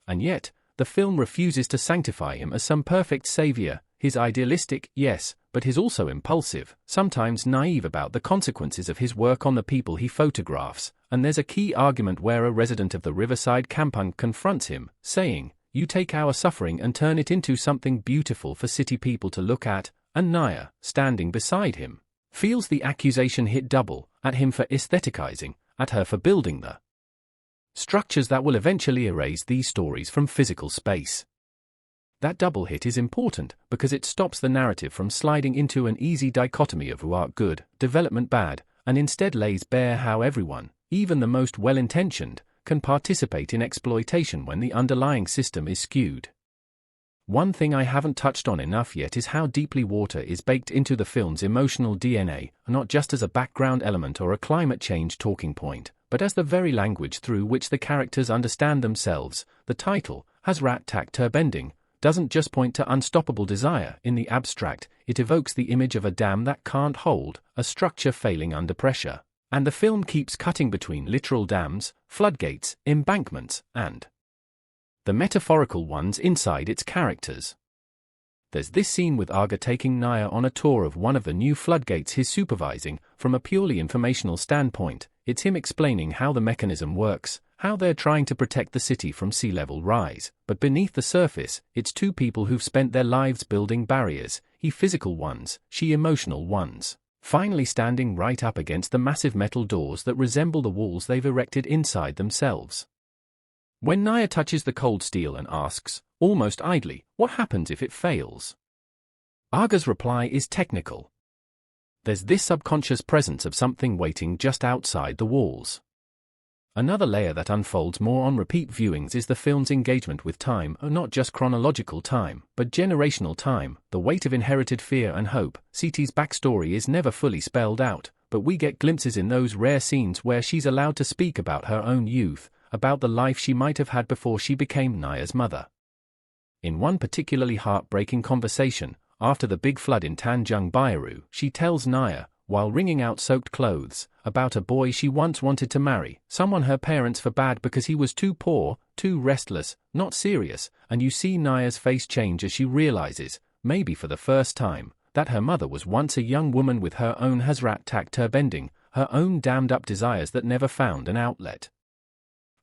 And yet, the film refuses to sanctify him as some perfect savior. He's idealistic, yes, but he's also impulsive, sometimes naive about the consequences of his work on the people he photographs, and there's a key argument where a resident of the Riverside Kampung confronts him, saying, "You take our suffering and turn it into something beautiful for city people to look at," and Nia, standing beside him, feels the accusation hit double, at him for aestheticizing, at her for building the structures that will eventually erase these stories from physical space. That double hit is important because it stops the narrative from sliding into an easy dichotomy of art good, development bad, and instead lays bare how everyone, even the most well-intentioned, can participate in exploitation when the underlying system is skewed. One thing I haven't touched on enough yet is how deeply water is baked into the film's emotional DNA, not just as a background element or a climate change talking point, but as the very language through which the characters understand themselves. The title, Hasrat tak Terbendung, doesn't just point to unstoppable desire in the abstract, it evokes the image of a dam that can't hold, a structure failing under pressure. And the film keeps cutting between literal dams, floodgates, embankments, and the metaphorical ones inside its characters. There's this scene with Arga taking Nia on a tour of one of the new floodgates he's supervising. From a purely informational standpoint, it's him explaining how the mechanism works, how they're trying to protect the city from sea level rise. But beneath the surface, it's two people who've spent their lives building barriers, he physical ones, she emotional ones, finally standing right up against the massive metal doors that resemble the walls they've erected inside themselves. When Nia touches the cold steel and asks, almost idly, what happens if it fails? Arga's reply is technical. There's this subconscious presence of something waiting just outside the walls. Another layer that unfolds more on repeat viewings is the film's engagement with time, not just chronological time, but generational time, the weight of inherited fear and hope. CT's backstory is never fully spelled out, but we get glimpses in those rare scenes where she's allowed to speak about her own youth, about the life she might have had before she became Nia's mother. In one particularly heartbreaking conversation, after the big flood in Tanjung Bayaru, she tells Nia, while wringing out soaked clothes, about a boy she once wanted to marry, someone her parents forbade because he was too poor, too restless, not serious, and you see Nia's face change as she realizes, maybe for the first time, that her mother was once a young woman with her own Hasrat Terbendung, her own dammed-up desires that never found an outlet.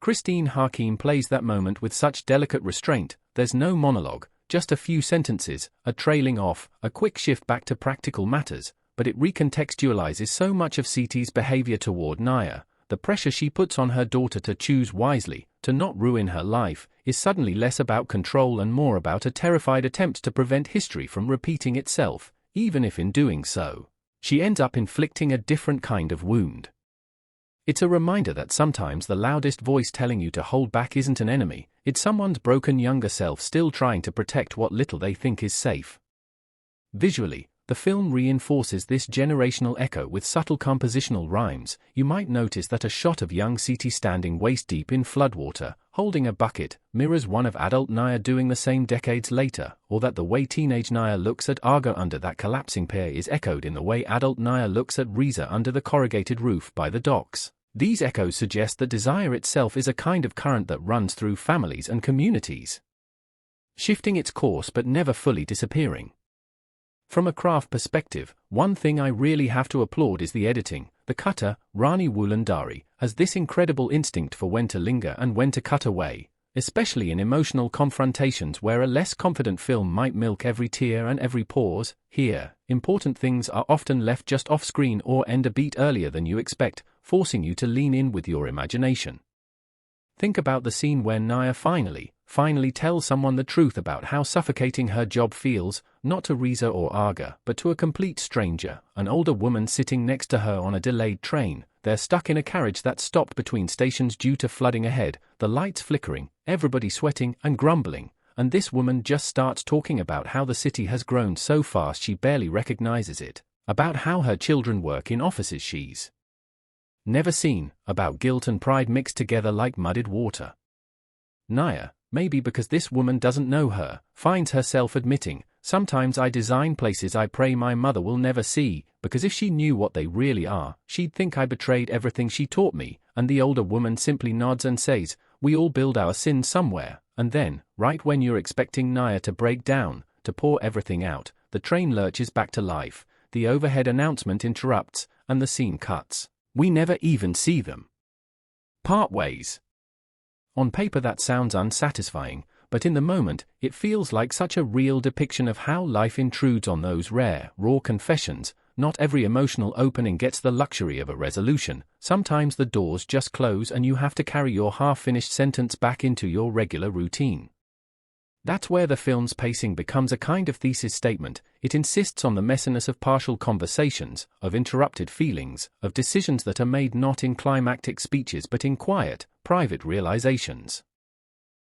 Christine Hakim plays that moment with such delicate restraint. There's no monologue, just a few sentences, a trailing off, a quick shift back to practical matters, but it recontextualizes so much of CT's behavior toward Nia. The pressure she puts on her daughter to choose wisely, to not ruin her life, is suddenly less about control and more about a terrified attempt to prevent history from repeating itself, even if in doing so, she ends up inflicting a different kind of wound. It's a reminder that sometimes the loudest voice telling you to hold back isn't an enemy, it's someone's broken younger self still trying to protect what little they think is safe. Visually, the film reinforces this generational echo with subtle compositional rhymes. You might notice that a shot of young CT standing waist-deep in floodwater, holding a bucket, mirrors one of adult Nia doing the same decades later, or that the way teenage Nia looks at Arga under that collapsing pier is echoed in the way adult Nia looks at Reza under the corrugated roof by the docks. These echoes suggest that desire itself is a kind of current that runs through families and communities, shifting its course but never fully disappearing. From a craft perspective, one thing I really have to applaud is the editing. The cutter, Rani Wulandari, has this incredible instinct for when to linger and when to cut away, especially in emotional confrontations where a less confident film might milk every tear and every pause. Here, important things are often left just off-screen or end a beat earlier than you expect, forcing you to lean in with your imagination. Think about the scene where Nia finally tells someone the truth about how suffocating her job feels, not to Reza or Arga, but to a complete stranger, an older woman sitting next to her on a delayed train. They're stuck in a carriage that stopped between stations due to flooding ahead, the lights flickering, everybody sweating and grumbling, and this woman just starts talking about how the city has grown so fast she barely recognizes it, about how her children work in offices she's never seen, about guilt and pride mixed together like muddied water. Nia, maybe because this woman doesn't know her, finds herself admitting, sometimes I design places I pray my mother will never see, because if she knew what they really are, she'd think I betrayed everything she taught me, and the older woman simply nods and says, we all build our sins somewhere, and then, right when you're expecting Nia to break down, to pour everything out, the train lurches back to life, the overhead announcement interrupts, and the scene cuts. We never even see them part ways. On paper that sounds unsatisfying, but in the moment, it feels like such a real depiction of how life intrudes on those rare, raw confessions. Not every emotional opening gets the luxury of a resolution. Sometimes the doors just close and you have to carry your half-finished sentence back into your regular routine. That's where the film's pacing becomes a kind of thesis statement. It insists on the messiness of partial conversations, of interrupted feelings, of decisions that are made not in climactic speeches but in quiet, private realizations.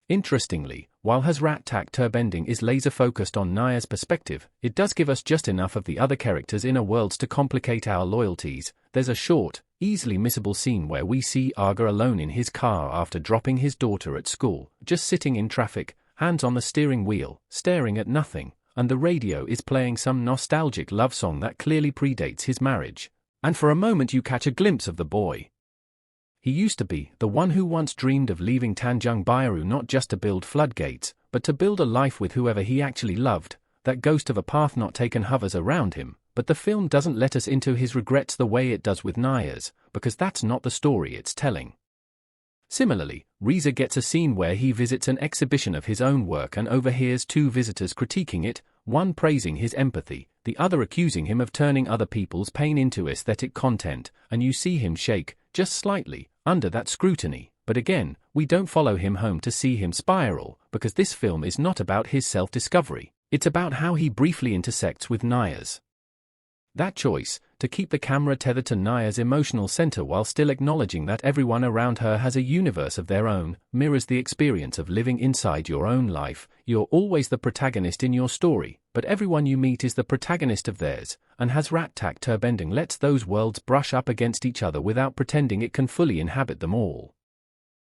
Interestingly, while Hasrat Terbendung is laser-focused on Nia's perspective, it does give us just enough of the other characters' inner worlds to complicate our loyalties. There's a short, easily missable scene where we see Arga alone in his car after dropping his daughter at school, just sitting in traffic, hands on the steering wheel, staring at nothing, and the radio is playing some nostalgic love song that clearly predates his marriage. And for a moment you catch a glimpse of the boy he used to be, the one who once dreamed of leaving Tanjung Bayaru not just to build floodgates, but to build a life with whoever he actually loved. that ghost of a path not taken hovers around him, but the film doesn't let us into his regrets the way it does with Nia's, because that's not the story it's telling. Similarly, Reza gets a scene where he visits an exhibition of his own work and overhears two visitors critiquing it, one praising his empathy, the other accusing him of turning other people's pain into aesthetic content, and you see him shake, just slightly, under that scrutiny. But again, we don't follow him home to see him spiral, because this film is not about his self-discovery, it's about how he briefly intersects with Nia's. That choice, to keep the camera tethered to Nia's emotional center while still acknowledging that everyone around her has a universe of their own, mirrors the experience of living inside your own life. You're always the protagonist in your story, but everyone you meet is the protagonist of theirs, and Hasrat Terbendung lets those worlds brush up against each other without pretending it can fully inhabit them all.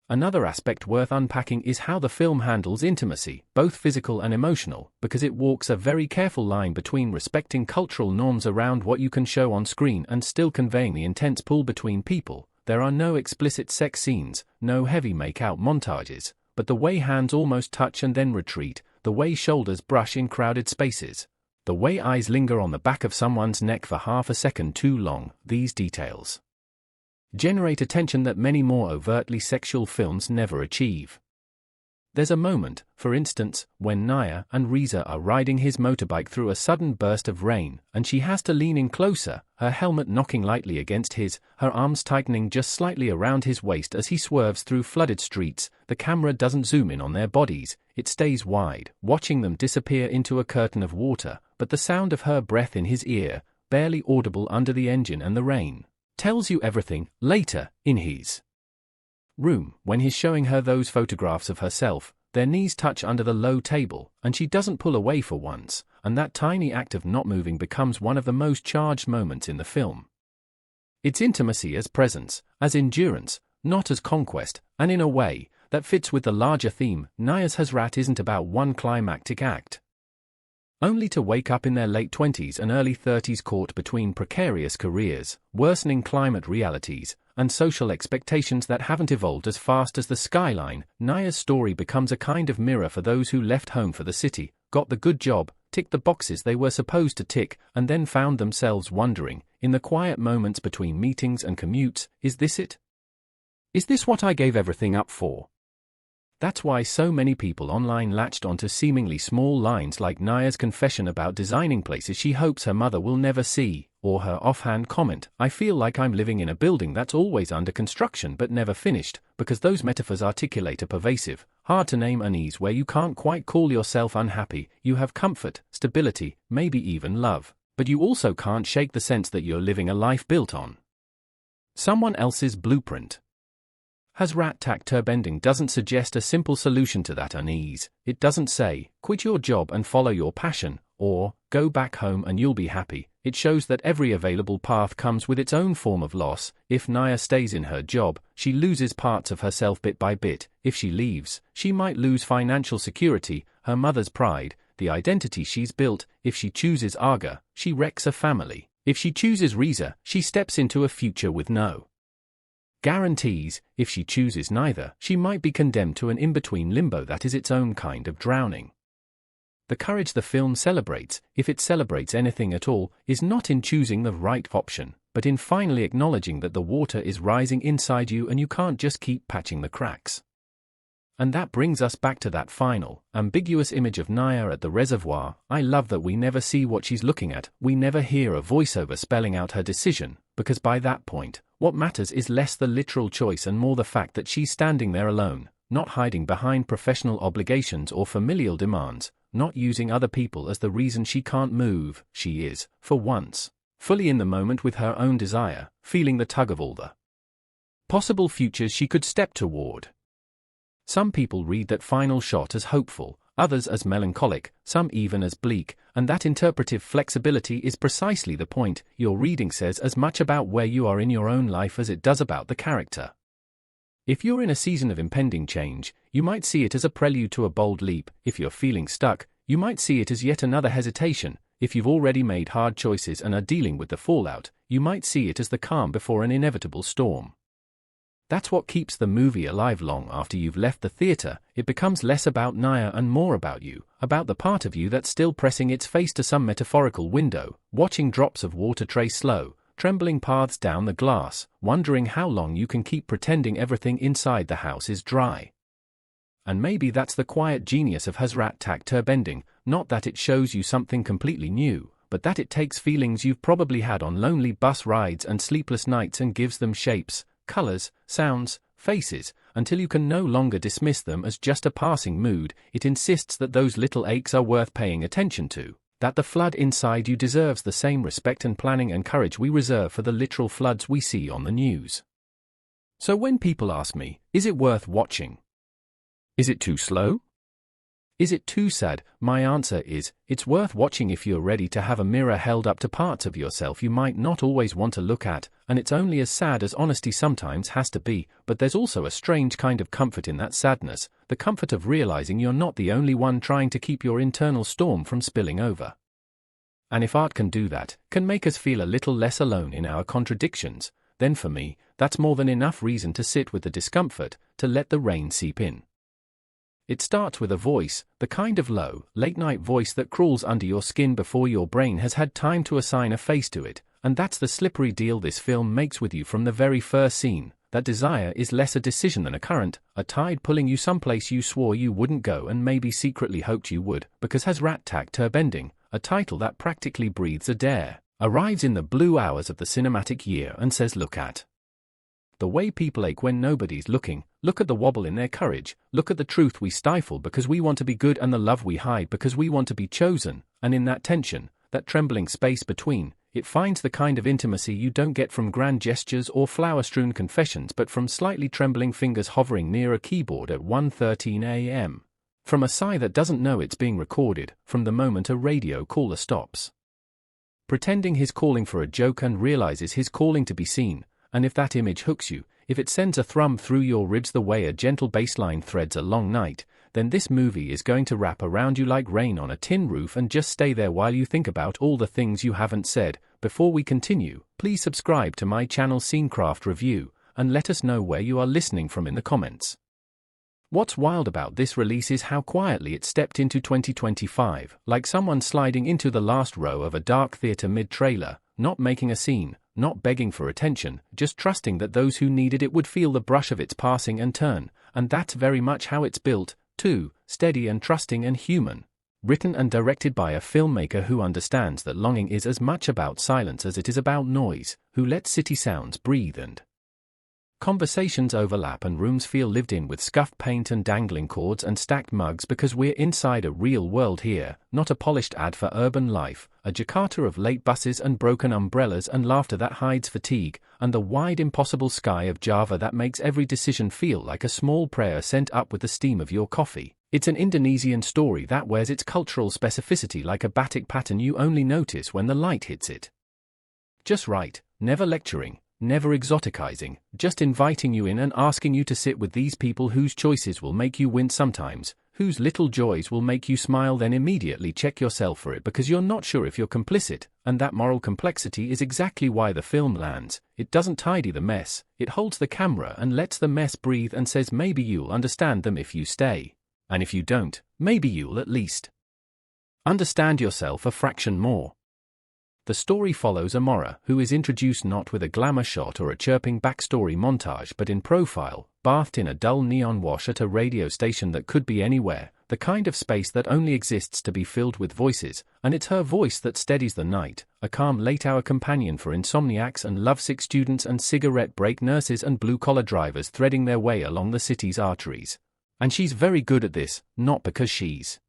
Another aspect worth unpacking is how the film handles intimacy, both physical and emotional, because it walks a very careful line between respecting cultural norms around what you can show on screen and still conveying the intense pull between people. There are no explicit sex scenes, no heavy make-out montages, but the way hands almost touch and then retreat, the way shoulders brush in crowded spaces, the way eyes linger on the back of someone's neck for half a second too long, these details generate attention that many more overtly sexual films never achieve. There's a moment, for instance, when Nia and Reza are riding his motorbike through a sudden burst of rain, and she has to lean in closer, her helmet knocking lightly against his, her arms tightening just slightly around his waist as he swerves through flooded streets. The camera doesn't zoom in on their bodies, it stays wide, watching them disappear into a curtain of water, but the sound of her breath in his ear, barely audible under the engine and the rain, tells you everything. Later, in his room, when he's showing her those photographs of herself, their knees touch under the low table, and she doesn't pull away for once, and that tiny act of not moving becomes one of the most charged moments in the film. It's intimacy as presence, as endurance, not as conquest, and in a way that fits with the larger theme. Nia's Hasrat isn't about one climactic act, only to wake up in their late 20s and early 30s caught between precarious careers, worsening climate realities, and social expectations that haven't evolved as fast as the skyline. Nia's story becomes a kind of mirror for those who left home for the city, got the good job, ticked the boxes they were supposed to tick, and then found themselves wondering, in the quiet moments between meetings and commutes, is this it? Is this what I gave everything up for? That's why so many people online latched onto seemingly small lines like Nia's confession about designing places she hopes her mother will never see, or her offhand comment, "I feel like I'm living in a building that's always under construction but never finished," because those metaphors articulate a pervasive, hard-to-name unease where you can't quite call yourself unhappy. You have comfort, stability, maybe even love, but you also can't shake the sense that you're living a life built on someone else's blueprint. Hasrat Terbendung doesn't suggest a simple solution to that unease. It doesn't say, quit your job and follow your passion, or go back home and you'll be happy. It shows that every available path comes with its own form of loss. If Nia stays in her job, she loses parts of herself bit by bit. If she leaves, she might lose financial security, her mother's pride, the identity she's built. If she chooses Arga, she wrecks a family. If she chooses Reza, she steps into a future with no guarantees. If she chooses neither, she might be condemned to an in-between limbo that is its own kind of drowning. The courage the film celebrates, if it celebrates anything at all, is not in choosing the right option, but in finally acknowledging that the water is rising inside you and you can't just keep patching the cracks. And that brings us back to that final, ambiguous image of Nia at the reservoir. I love that we never see what she's looking at, we never hear a voiceover spelling out her decision, because by that point, what matters is less the literal choice and more the fact that she's standing there alone, not hiding behind professional obligations or familial demands, not using other people as the reason she can't move. She is, for once, fully in the moment with her own desire, feeling the tug of all the possible futures she could step toward. Some people read that final shot as hopeful, others as melancholic, some even as bleak, and that interpretive flexibility is precisely the point. Your reading says as much about where you are in your own life as it does about the character. If you're in a season of impending change, you might see it as a prelude to a bold leap. If you're feeling stuck, you might see it as yet another hesitation. If you've already made hard choices and are dealing with the fallout, you might see it as the calm before an inevitable storm. That's what keeps the movie alive long after you've left the theater. It becomes less about Nia and more about you, about the part of you that's still pressing its face to some metaphorical window, watching drops of water trace slow, trembling paths down the glass, wondering how long you can keep pretending everything inside the house is dry. And maybe that's the quiet genius of Hasrat Terbendung, not that it shows you something completely new, but that it takes feelings you've probably had on lonely bus rides and sleepless nights and gives them shapes, colors, sounds, faces, until you can no longer dismiss them as just a passing mood. It insists that those little aches are worth paying attention to, that the flood inside you deserves the same respect and planning and courage we reserve for the literal floods we see on the news. So when people ask me, is it worth watching? Is it too slow? Is it too sad? My answer is, it's worth watching if you're ready to have a mirror held up to parts of yourself you might not always want to look at, and it's only as sad as honesty sometimes has to be, but there's also a strange kind of comfort in that sadness, the comfort of realizing you're not the only one trying to keep your internal storm from spilling over. And if art can do that, can make us feel a little less alone in our contradictions, then for me, that's more than enough reason to sit with the discomfort, to let the rain seep in. It starts with a voice, the kind of low, late-night voice that crawls under your skin before your brain has had time to assign a face to it, and that's the slippery deal this film makes with you from the very first scene. That desire is less a decision than a current, a tide pulling you someplace you swore you wouldn't go and maybe secretly hoped you would, because Hasrat Terbendung, a title that practically breathes a dare, arrives in the blue hours of the cinematic year and says look at the way people ache when nobody's looking, look at the wobble in their courage, look at the truth we stifle because we want to be good and the love we hide because we want to be chosen, and in that tension, that trembling space between, it finds the kind of intimacy you don't get from grand gestures or flower-strewn confessions but from slightly trembling fingers hovering near a keyboard at 1:13 a.m. From a sigh that doesn't know it's being recorded, from the moment a radio caller stops pretending he's calling for a joke and realizes he's calling to be seen. And if that image hooks you, if it sends a thrum through your ribs the way a gentle bass line threads a long night, then this movie is going to wrap around you like rain on a tin roof and just stay there while you think about all the things you haven't said. Before we continue, please subscribe to my channel Scenecraft Review, and let us know where you are listening from in the comments. What's wild about this release is how quietly it stepped into 2025, like someone sliding into the last row of a dark theater mid-trailer, not making a scene, not begging for attention, just trusting that those who needed it would feel the brush of its passing and turn, and that's very much how it's built, too, steady and trusting and human. Written and directed by a filmmaker who understands that longing is as much about silence as it is about noise, who lets city sounds breathe and conversations overlap and rooms feel lived in with scuffed paint and dangling cords and stacked mugs because we're inside a real world here, not a polished ad for urban life, a Jakarta of late buses and broken umbrellas and laughter that hides fatigue, and the wide impossible sky of Java that makes every decision feel like a small prayer sent up with the steam of your coffee. It's an Indonesian story that wears its cultural specificity like a batik pattern you only notice when the light hits it. Just right, never lecturing, never exoticizing, just inviting you in and asking you to sit with these people whose choices will make you wince sometimes, whose little joys will make you smile, then immediately check yourself for it because you're not sure if you're complicit, and that moral complexity is exactly why the film lands. It doesn't tidy the mess, it holds the camera and lets the mess breathe and says maybe you'll understand them if you stay. And if you don't, maybe you'll at least understand yourself a fraction more. The story follows Amora, who is introduced not with a glamour shot or a chirping backstory montage but in profile, bathed in a dull neon wash at a radio station that could be anywhere, the kind of space that only exists to be filled with voices, and it's her voice that steadies the night, a calm late-hour companion for insomniacs and lovesick students and cigarette break nurses and blue-collar drivers threading their way along the city's arteries. And she's very good at this, not because she's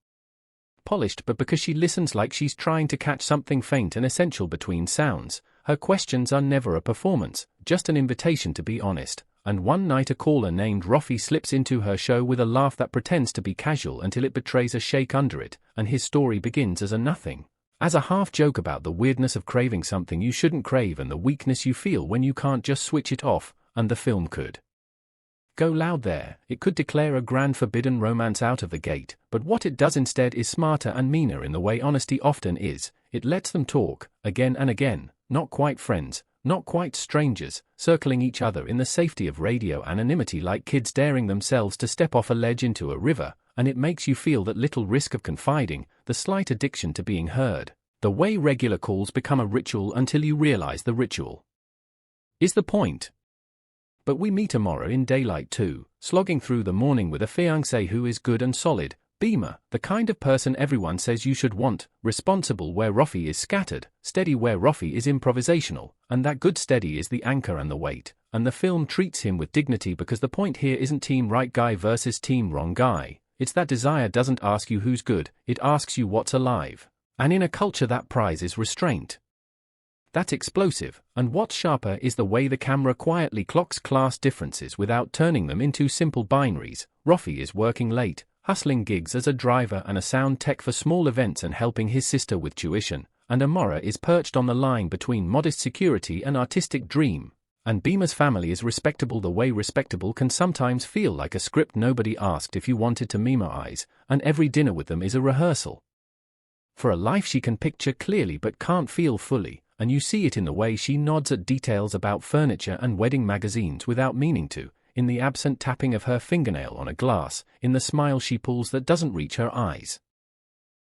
polished but because she listens like she's trying to catch something faint and essential between sounds. Her questions are never a performance, just an invitation to be honest. And one night a caller named Rofi slips into her show with a laugh that pretends to be casual until it betrays a shake under it, and his story begins as a nothing. As a half-joke about the weirdness of craving something you shouldn't crave and the weakness you feel when you can't just switch it off, and the film could go loud there. It could declare a grand forbidden romance out of the gate, but what it does instead is smarter and meaner in the way honesty often is. It lets them talk, again and again, not quite friends, not quite strangers, circling each other in the safety of radio anonymity like kids daring themselves to step off a ledge into a river, and it makes you feel that little risk of confiding, the slight addiction to being heard. The way regular calls become a ritual until you realize the ritual is the point. But we meet Amora in daylight too, slogging through the morning with a fiancé who is good and solid, Beamer, the kind of person everyone says you should want, responsible where Roffy is scattered, steady where Roffy is improvisational, and that good steady is the anchor and the weight, and the film treats him with dignity because the point here isn't team right guy versus team wrong guy, it's that desire doesn't ask you who's good, it asks you what's alive. And in a culture that prizes restraint, that's explosive, and what's sharper is the way the camera quietly clocks class differences without turning them into simple binaries. Roffy is working late, hustling gigs as a driver and a sound tech for small events and helping his sister with tuition, and Amora is perched on the line between modest security and artistic dream. And Beamer's family is respectable the way respectable can sometimes feel like a script nobody asked if you wanted to memorize, and every dinner with them is a rehearsal for a life she can picture clearly but can't feel fully, and you see it in the way she nods at details about furniture and wedding magazines without meaning to, in the absent tapping of her fingernail on a glass, in the smile she pulls that doesn't reach her eyes.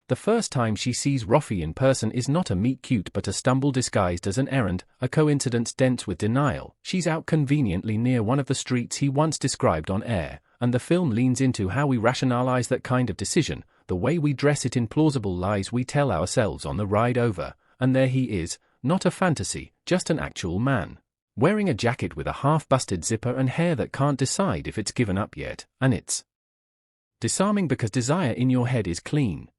The first time she sees Roffy in person is not a meet-cute but a stumble disguised as an errand, a coincidence dense with denial. She's out conveniently near one of the streets he once described on air, and the film leans into how we rationalize that kind of decision, the way we dress it in plausible lies we tell ourselves on the ride over, and there he is, not a fantasy, just an actual man, wearing a jacket with a half-busted zipper and hair that can't decide if it's given up yet, and it's disarming because desire in your head is clean.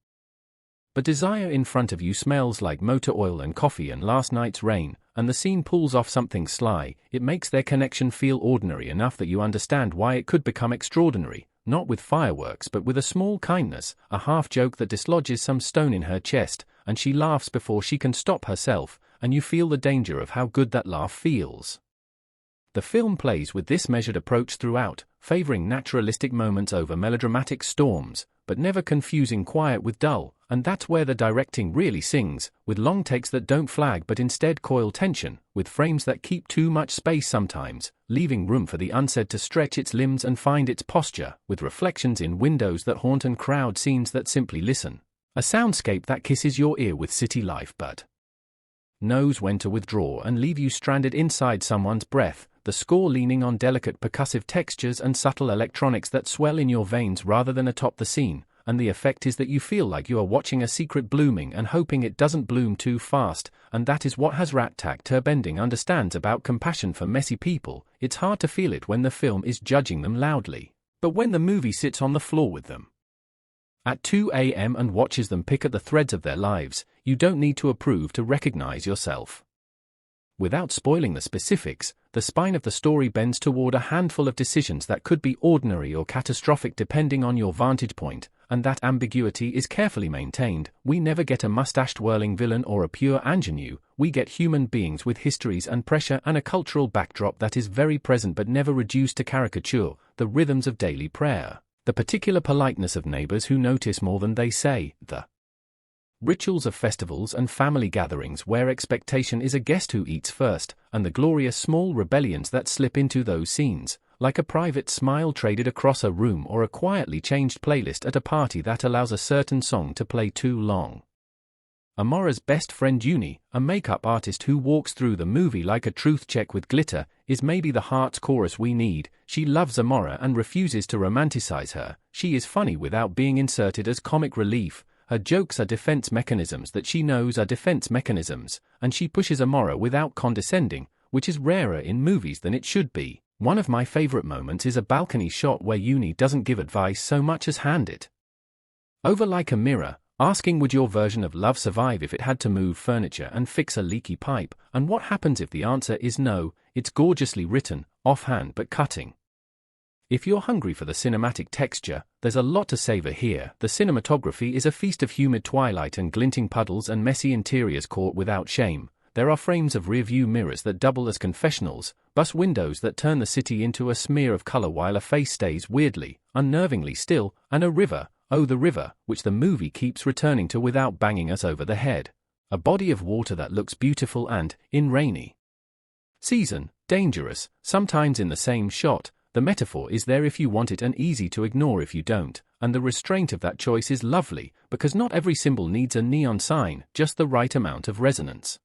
But desire in front of you smells like motor oil and coffee and last night's rain, and the scene pulls off something sly. It makes their connection feel ordinary enough that you understand why it could become extraordinary, not with fireworks but with a small kindness, a half-joke that dislodges some stone in her chest, and she laughs before she can stop herself, and you feel the danger of how good that laugh feels. The film plays with this measured approach throughout, favoring naturalistic moments over melodramatic storms, but never confusing quiet with dull, and that's where the directing really sings, with long takes that don't flag but instead coil tension, with frames that keep too much space sometimes, leaving room for the unsaid to stretch its limbs and find its posture, with reflections in windows that haunt and crowd scenes that simply listen. A soundscape that kisses your ear with city life but knows when to withdraw and leave you stranded inside someone's breath, the score leaning on delicate percussive textures and subtle electronics that swell in your veins rather than atop the scene, and the effect is that you feel like you are watching a secret blooming and hoping it doesn't bloom too fast, and that is what Hasrat Terbendung understands about compassion for messy people. It's hard to feel it when the film is judging them loudly, but when the movie sits on the floor with them at 2 a.m. and watches them pick at the threads of their lives, you don't need to approve to recognize yourself. Without spoiling the specifics, the spine of the story bends toward a handful of decisions that could be ordinary or catastrophic depending on your vantage point, and that ambiguity is carefully maintained. We never get a mustache-twirling villain or a pure ingenue, we get human beings with histories and pressure and a cultural backdrop that is very present but never reduced to caricature, the rhythms of daily prayer, the particular politeness of neighbors who notice more than they say, the rituals of festivals and family gatherings where expectation is a guest who eats first, and the glorious small rebellions that slip into those scenes, like a private smile traded across a room or a quietly changed playlist at a party that allows a certain song to play too long. Amora's best friend Uni, a makeup artist who walks through the movie like a truth check with glitter, is maybe the heart's chorus we need. She loves Amora and refuses to romanticize her. She is funny without being inserted as comic relief. Her jokes are defense mechanisms that she knows are defense mechanisms, and she pushes Amora without condescending, which is rarer in movies than it should be. One of my favorite moments is a balcony shot where Uni doesn't give advice so much as hand it over like a mirror, asking would your version of love survive if it had to move furniture and fix a leaky pipe, and what happens if the answer is no. It's gorgeously written, offhand but cutting. If you're hungry for the cinematic texture, there's a lot to savor here. The cinematography is a feast of humid twilight and glinting puddles and messy interiors caught without shame. There are frames of rear-view mirrors that double as confessionals, bus windows that turn the city into a smear of color while a face stays weirdly, unnervingly still, and a river, oh the river, which the movie keeps returning to without banging us over the head. A body of water that looks beautiful and, in rainy season, dangerous, sometimes in the same shot. The metaphor is there if you want it and easy to ignore if you don't, and the restraint of that choice is lovely, because not every symbol needs a neon sign, just the right amount of resonance.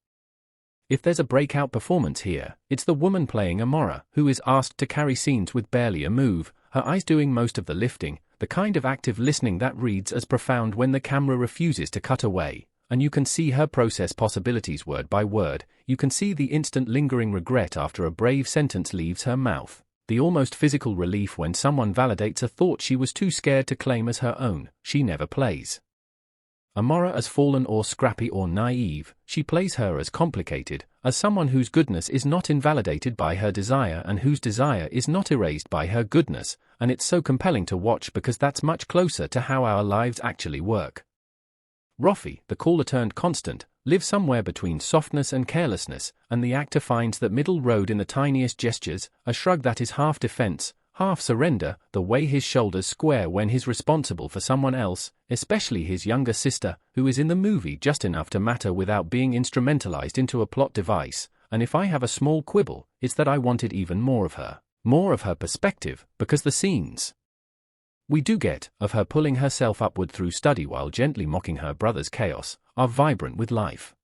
If there's a breakout performance here, it's the woman playing Amora, who is asked to carry scenes with barely a move, her eyes doing most of the lifting, the kind of active listening that reads as profound when the camera refuses to cut away, and you can see her process possibilities word by word. You can see the instant lingering regret after a brave sentence leaves her mouth, the almost physical relief when someone validates a thought she was too scared to claim as her own. She never plays Amora as fallen or scrappy or naive. She plays her as complicated, as someone whose goodness is not invalidated by her desire and whose desire is not erased by her goodness, and it's so compelling to watch because that's much closer to how our lives actually work. Rafi, the caller turned constant, lives somewhere between softness and carelessness, and the actor finds that middle road in the tiniest gestures, a shrug that is half defense, half surrender, the way his shoulders square when he's responsible for someone else, especially his younger sister, who is in the movie just enough to matter without being instrumentalized into a plot device. And if I have a small quibble, it's that I wanted even more of her perspective, because the scenes we do get of her pulling herself upward through study while gently mocking her brother's chaos are vibrant with life.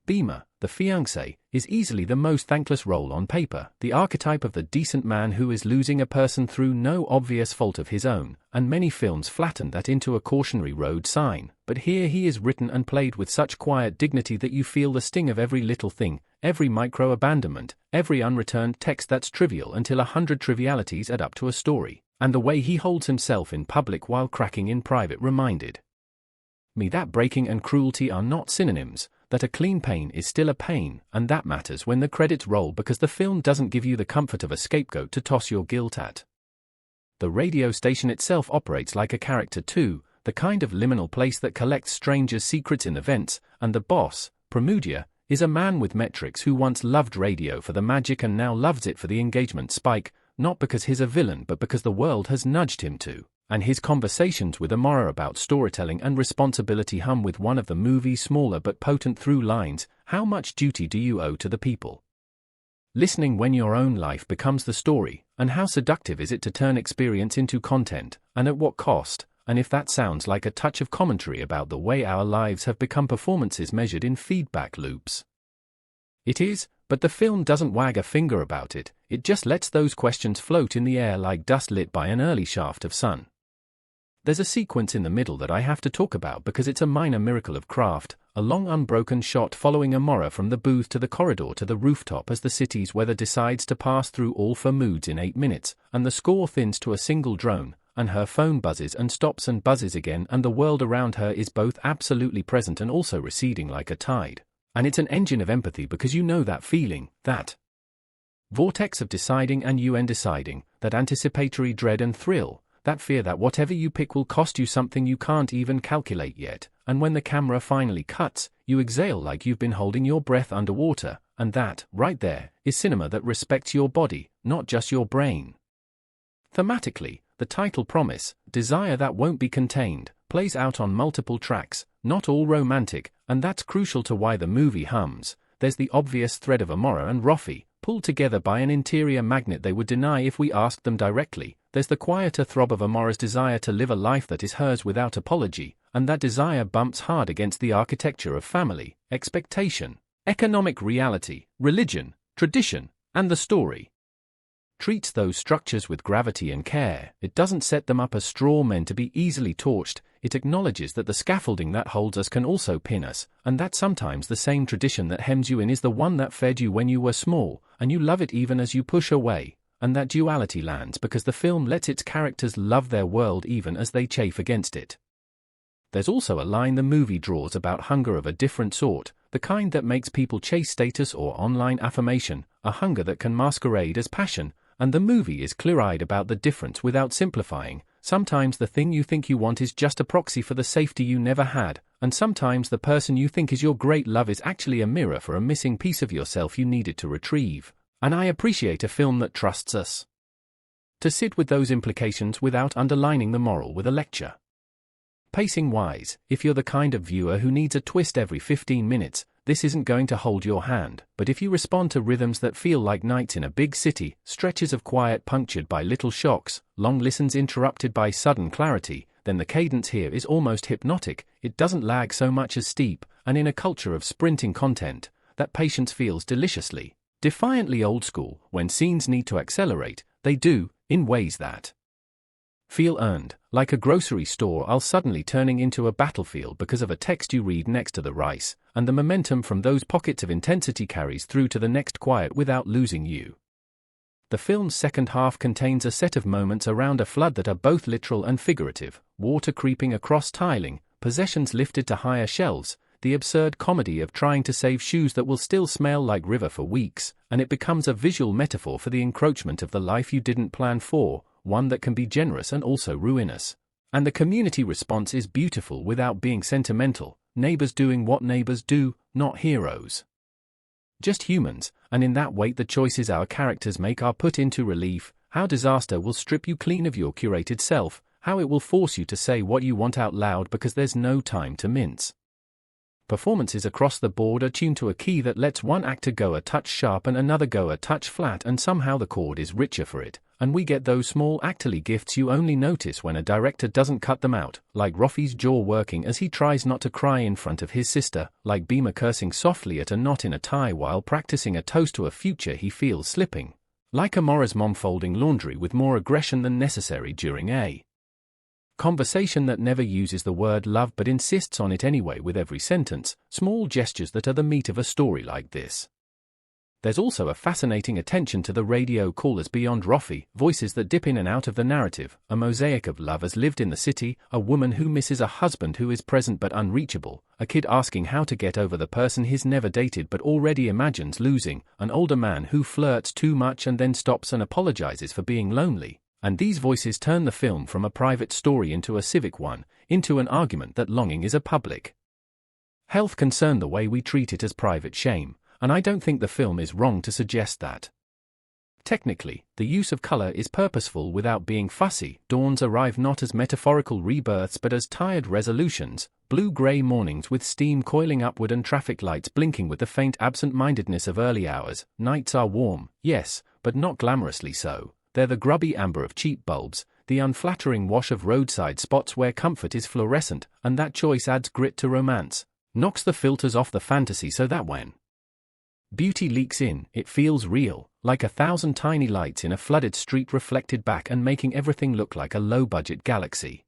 Beamer, the fiancé, is easily the most thankless role on paper, the archetype of the decent man who is losing a person through no obvious fault of his own, and many films flatten that into a cautionary road sign, but here he is written and played with such quiet dignity that you feel the sting of every little thing, every micro-abandonment, every unreturned text that's trivial until 100 trivialities add up to a story, and the way he holds himself in public while cracking in private reminded me that breaking and cruelty are not synonyms, that a clean pain is still a pain, and that matters when the credits roll because the film doesn't give you the comfort of a scapegoat to toss your guilt at. The radio station itself operates like a character too, the kind of liminal place that collects strangers' secrets in events, and the boss, Premudia, is a man with metrics who once loved radio for the magic and now loves it for the engagement spike, not because he's a villain but because the world has nudged him to. And his conversations with Amora about storytelling and responsibility hum with one of the movie's smaller but potent through lines: how much duty do you owe to the people listening when your own life becomes the story, and how seductive is it to turn experience into content, and at what cost? And if that sounds like a touch of commentary about the way our lives have become performances measured in feedback loops, it is, but the film doesn't wag a finger about it, it just lets those questions float in the air like dust lit by an early shaft of sun. There's a sequence in the middle that I have to talk about because it's a minor miracle of craft, a long unbroken shot following Amora from the booth to the corridor to the rooftop as the city's weather decides to pass through all four moods in 8 minutes, and the score thins to a single drone, and her phone buzzes and stops and buzzes again, and the world around her is both absolutely present and also receding like a tide. And it's an engine of empathy because you know that feeling, that vortex of deciding and you undeciding, that anticipatory dread and thrill, that fear that whatever you pick will cost you something you can't even calculate yet, and when the camera finally cuts, you exhale like you've been holding your breath underwater, and that, right there, is cinema that respects your body, not just your brain. Thematically, the title promise, desire that won't be contained, plays out on multiple tracks, not all romantic, and that's crucial to why the movie hums. There's the obvious thread of Amora and Rafi, pulled together by an interior magnet they would deny if we asked them directly. There's the quieter throb of Amora's desire to live a life that is hers without apology, and that desire bumps hard against the architecture of family, expectation, economic reality, religion, tradition, and the story treats those structures with gravity and care. It doesn't set them up as straw men to be easily torched, it acknowledges that the scaffolding that holds us can also pin us, and that sometimes the same tradition that hems you in is the one that fed you when you were small, and you love it even as you push away, and that duality lands because the film lets its characters love their world even as they chafe against it. There's also a line the movie draws about hunger of a different sort, the kind that makes people chase status or online affirmation, a hunger that can masquerade as passion, and the movie is clear-eyed about the difference without simplifying. Sometimes the thing you think you want is just a proxy for the safety you never had, and sometimes the person you think is your great love is actually a mirror for a missing piece of yourself you needed to retrieve. And I appreciate a film that trusts us to sit with those implications without underlining the moral with a lecture. Pacing-wise, if you're the kind of viewer who needs a twist every 15 minutes, this isn't going to hold your hand, but if you respond to rhythms that feel like nights in a big city, stretches of quiet punctured by little shocks, long listens interrupted by sudden clarity, then the cadence here is almost hypnotic. It doesn't lag so much as steep, and in a culture of sprinting content, that patience feels deliciously, defiantly old school. When scenes need to accelerate, they do, in ways that feel earned, like a grocery store aisle suddenly turning into a battlefield because of a text you read next to the rice, and the momentum from those pockets of intensity carries through to the next quiet without losing you. The film's second half contains a set of moments around a flood that are both literal and figurative: water creeping across tiling, possessions lifted to higher shelves, the absurd comedy of trying to save shoes that will still smell like river for weeks, and it becomes a visual metaphor for the encroachment of the life you didn't plan for, one that can be generous and also ruinous. And the community response is beautiful without being sentimental, neighbors doing what neighbors do, not heroes. Just humans, and in that weight the choices our characters make are put into relief: how disaster will strip you clean of your curated self, how it will force you to say what you want out loud because there's no time to mince. Performances across the board are tuned to a key that lets one actor go a touch sharp and another go a touch flat, and somehow the chord is richer for it, and we get those small actorly gifts you only notice when a director doesn't cut them out, like Rafi's jaw working as he tries not to cry in front of his sister, like Beamer cursing softly at a knot in a tie while practicing a toast to a future he feels slipping, like Amora's mom folding laundry with more aggression than necessary during a conversation that never uses the word love but insists on it anyway with every sentence, small gestures that are the meat of a story like this. There's also a fascinating attention to the radio callers beyond Rafi, voices that dip in and out of the narrative, a mosaic of lovers lived in the city, a woman who misses a husband who is present but unreachable, a kid asking how to get over the person he's never dated but already imagines losing, an older man who flirts too much and then stops and apologizes for being lonely. And these voices turn the film from a private story into a civic one, into an argument that longing is a public health concern the way we treat it as private shame, and I don't think the film is wrong to suggest that. Technically, the use of color is purposeful without being fussy. Dawns arrive not as metaphorical rebirths but as tired resolutions, blue-gray mornings with steam coiling upward and traffic lights blinking with the faint absent-mindedness of early hours. Nights are warm, yes, but not glamorously so. They're the grubby amber of cheap bulbs, the unflattering wash of roadside spots where comfort is fluorescent, and that choice adds grit to romance, knocks the filters off the fantasy so that when beauty leaks in, it feels real, like 1,000 tiny lights in a flooded street reflected back and making everything look like a low-budget galaxy.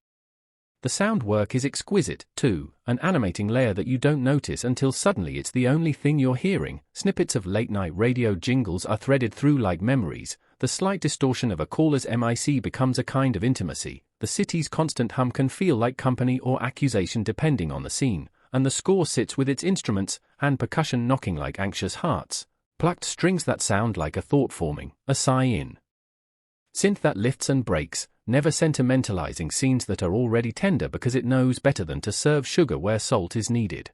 The sound work is exquisite, too, an animating layer that you don't notice until suddenly it's the only thing you're hearing. Snippets of late-night radio jingles are threaded through like memories. The slight distortion of a caller's mic becomes a kind of intimacy. The city's constant hum can feel like company or accusation depending on the scene, and the score sits with its instruments, hand percussion knocking like anxious hearts, plucked strings that sound like a thought forming, a sigh in, synth that lifts and breaks, never sentimentalizing scenes that are already tender because it knows better than to serve sugar where salt is needed.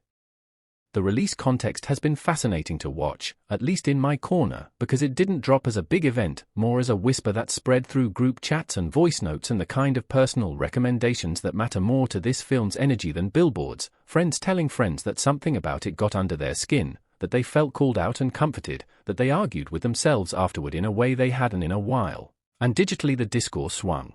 The release context has been fascinating to watch, at least in my corner, because it didn't drop as a big event, more as a whisper that spread through group chats and voice notes, and the kind of personal recommendations that matter more to this film's energy than billboards, friends telling friends that something about it got under their skin, that they felt called out and comforted, that they argued with themselves afterward in a way they hadn't in a while. And digitally the discourse swung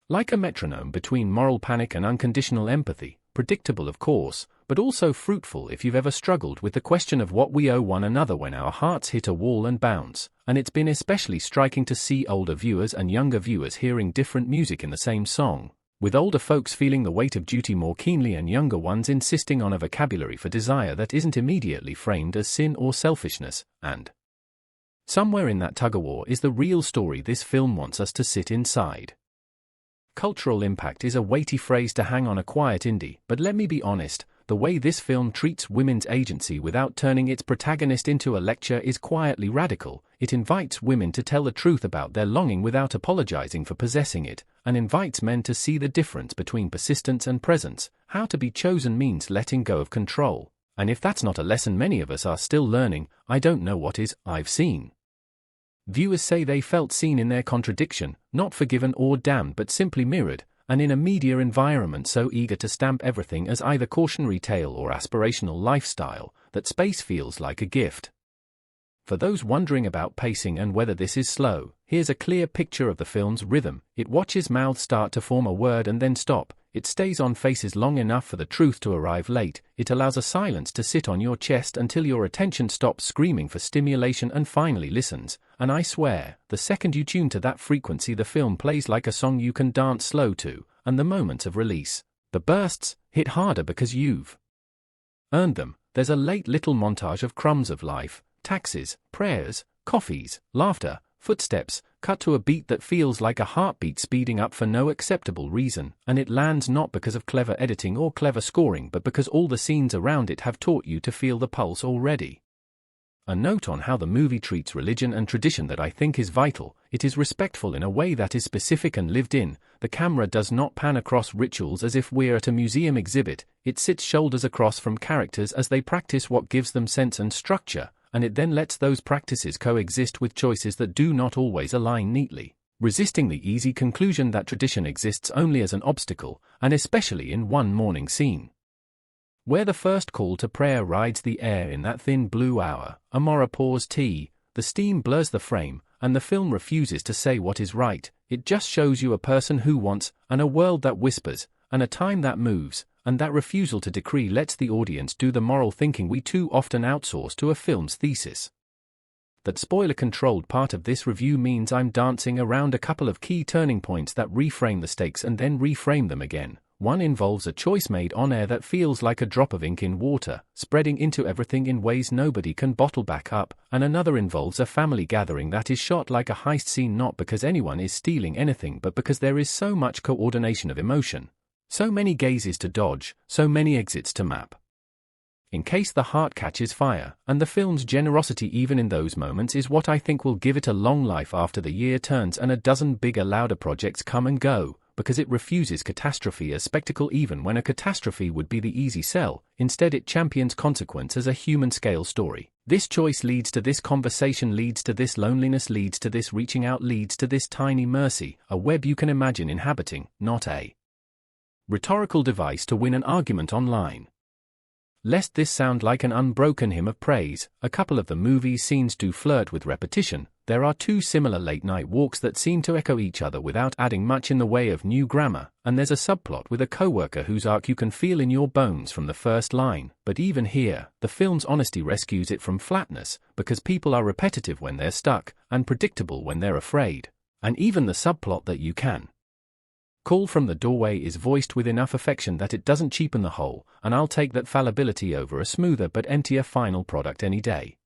like a metronome between moral panic and unconditional empathy, predictable of course, but also fruitful if you've ever struggled with the question of what we owe one another when our hearts hit a wall and bounce. And it's been especially striking to see older viewers and younger viewers hearing different music in the same song, with older folks feeling the weight of duty more keenly and younger ones insisting on a vocabulary for desire that isn't immediately framed as sin or selfishness. And somewhere in that tug-of-war is the real story this film wants us to sit inside. Cultural impact is a weighty phrase to hang on a quiet indie, but let me be honest, the way this film treats women's agency without turning its protagonist into a lecture is quietly radical. It invites women to tell the truth about their longing without apologizing for possessing it, and invites men to see the difference between persistence and presence. How to be chosen means letting go of control, and if that's not a lesson many of us are still learning, I don't know what is. I've seen viewers say they felt seen in their contradiction, not forgiven or damned but simply mirrored, and in a media environment so eager to stamp everything as either cautionary tale or aspirational lifestyle, that space feels like a gift. For those wondering about pacing and whether this is slow, here's a clear picture of the film's rhythm. It watches mouths start to form a word and then stop. It stays on faces long enough for the truth to arrive late. It allows a silence to sit on your chest until your attention stops screaming for stimulation and finally listens. And I swear, the second you tune to that frequency, the film plays like a song you can dance slow to, and the moments of release, the bursts, hit harder because you've earned them. There's a late little montage of crumbs of life, taxes, prayers, coffees, laughter, footsteps, cut to a beat that feels like a heartbeat speeding up for no acceptable reason, and it lands not because of clever editing or clever scoring but because all the scenes around it have taught you to feel the pulse already. A note on how the movie treats religion and tradition that I think is vital: it is respectful in a way that is specific and lived in. The camera does not pan across rituals as if we're at a museum exhibit. It sits shoulders across from characters as they practice what gives them sense and structure, and it then lets those practices coexist with choices that do not always align neatly, resisting the easy conclusion that tradition exists only as an obstacle, and especially in one morning scene, where the first call to prayer rides the air in that thin blue hour. Amora pours tea, the steam blurs the frame, and the film refuses to say what is right. It just shows you a person who wants, and a world that whispers, and a time that moves, and that refusal to decree lets the audience do the moral thinking we too often outsource to a film's thesis. That spoiler-controlled part of this review means I'm dancing around a couple of key turning points that reframe the stakes and then reframe them again. One involves a choice made on air that feels like a drop of ink in water, spreading into everything in ways nobody can bottle back up, and another involves a family gathering that is shot like a heist scene, not because anyone is stealing anything but because there is so much coordination of emotion, so many gazes to dodge, so many exits to map. In case the heart catches fire, and the film's generosity even in those moments is what I think will give it a long life after the year turns and a dozen bigger, louder projects come and go, because it refuses catastrophe as spectacle even when a catastrophe would be the easy sell. Instead it champions consequence as a human-scale story. This choice leads to this conversation, leads to this loneliness, leads to this reaching out, leads to this tiny mercy, a web you can imagine inhabiting, not a rhetorical device to win an argument online. Lest this sound like an unbroken hymn of praise, a couple of the movie's scenes do flirt with repetition. There are two similar late-night walks that seem to echo each other without adding much in the way of new grammar, and there's a subplot with a coworker whose arc you can feel in your bones from the first line. But even here, the film's honesty rescues it from flatness, because people are repetitive when they're stuck, and predictable when they're afraid. And even the subplot that you can call from the doorway is voiced with enough affection that it doesn't cheapen the whole, and I'll take that fallibility over a smoother but emptier final product any day.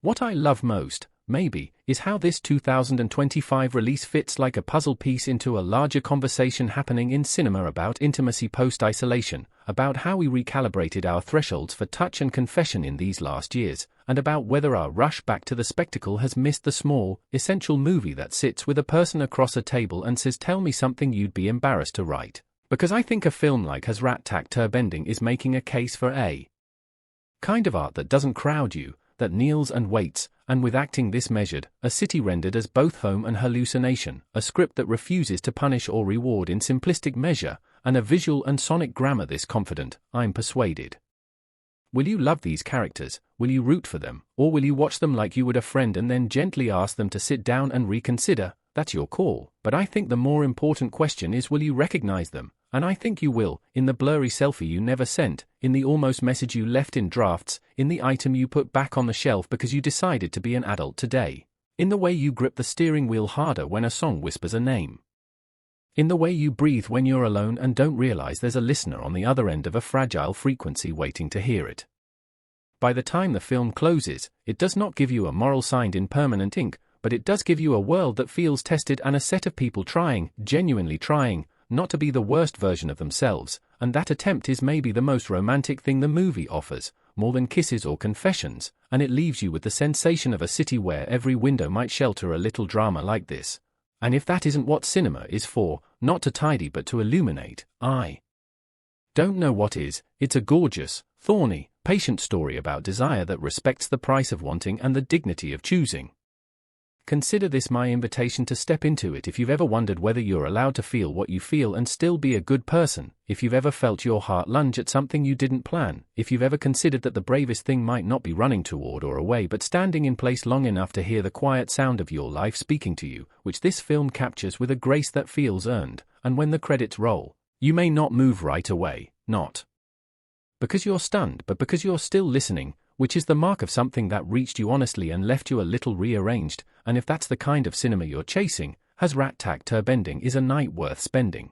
What I love most, maybe, is how this 2025 release fits like a puzzle piece into a larger conversation happening in cinema about intimacy post-isolation, about how we recalibrated our thresholds for touch and confession in these last years, and about whether our rush back to the spectacle has missed the small, essential movie that sits with a person across a table and says, "Tell me something you'd be embarrassed to write." Because I think a film like Hasrat Terbendung is making a case for a kind of art that doesn't crowd you, that kneels and waits, and with acting this measured, a city rendered as both home and hallucination, a script that refuses to punish or reward in simplistic measure, and a visual and sonic grammar this confident, I'm persuaded. Will you love these characters, will you root for them, or will you watch them like you would a friend and then gently ask them to sit down and reconsider? That's your call. But I think the more important question is, will you recognize them? And I think you will, in the blurry selfie you never sent, in the almost message you left in drafts, in the item you put back on the shelf because you decided to be an adult today, in the way you grip the steering wheel harder when a song whispers a name, in the way you breathe when you're alone and don't realize there's a listener on the other end of a fragile frequency waiting to hear it. By the time the film closes, it does not give you a moral signed in permanent ink, but it does give you a world that feels tested and a set of people trying, genuinely trying, not to be the worst version of themselves, and that attempt is maybe the most romantic thing the movie offers, more than kisses or confessions, and it leaves you with the sensation of a city where every window might shelter a little drama like this. And if that isn't what cinema is for, not to tidy but to illuminate, I don't know what is. It's a gorgeous, thorny, patient story about desire that respects the price of wanting and the dignity of choosing. Consider this my invitation to step into it if you've ever wondered whether you're allowed to feel what you feel and still be a good person, if you've ever felt your heart lunge at something you didn't plan, if you've ever considered that the bravest thing might not be running toward or away but standing in place long enough to hear the quiet sound of your life speaking to you, which this film captures with a grace that feels earned, and when the credits roll, you may not move right away, not because you're stunned but because you're still listening, which is the mark of something that reached you honestly and left you a little rearranged, and if that's the kind of cinema you're chasing, Hasrat Terbendung is a night worth spending.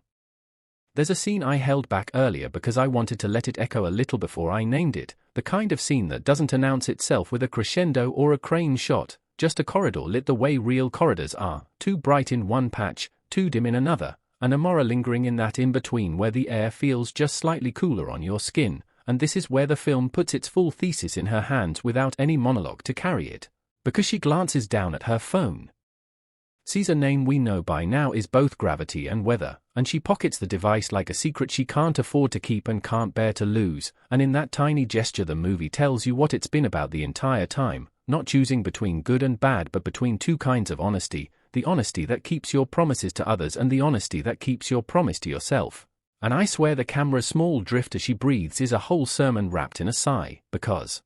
There's a scene I held back earlier because I wanted to let it echo a little before I named it, the kind of scene that doesn't announce itself with a crescendo or a crane shot, just a corridor lit the way real corridors are, too bright in one patch, too dim in another, and Amora lingering in that in-between where the air feels just slightly cooler on your skin. And this is where the film puts its full thesis in her hands without any monologue to carry it. Because she glances down at her phone. Sees a name we know by now is both gravity and weather, and she pockets the device like a secret she can't afford to keep and can't bear to lose, and in that tiny gesture the movie tells you what it's been about the entire time, not choosing between good and bad but between two kinds of honesty, the honesty that keeps your promises to others and the honesty that keeps your promise to yourself. And I swear the camera's small drift as she breathes is a whole sermon wrapped in a sigh, because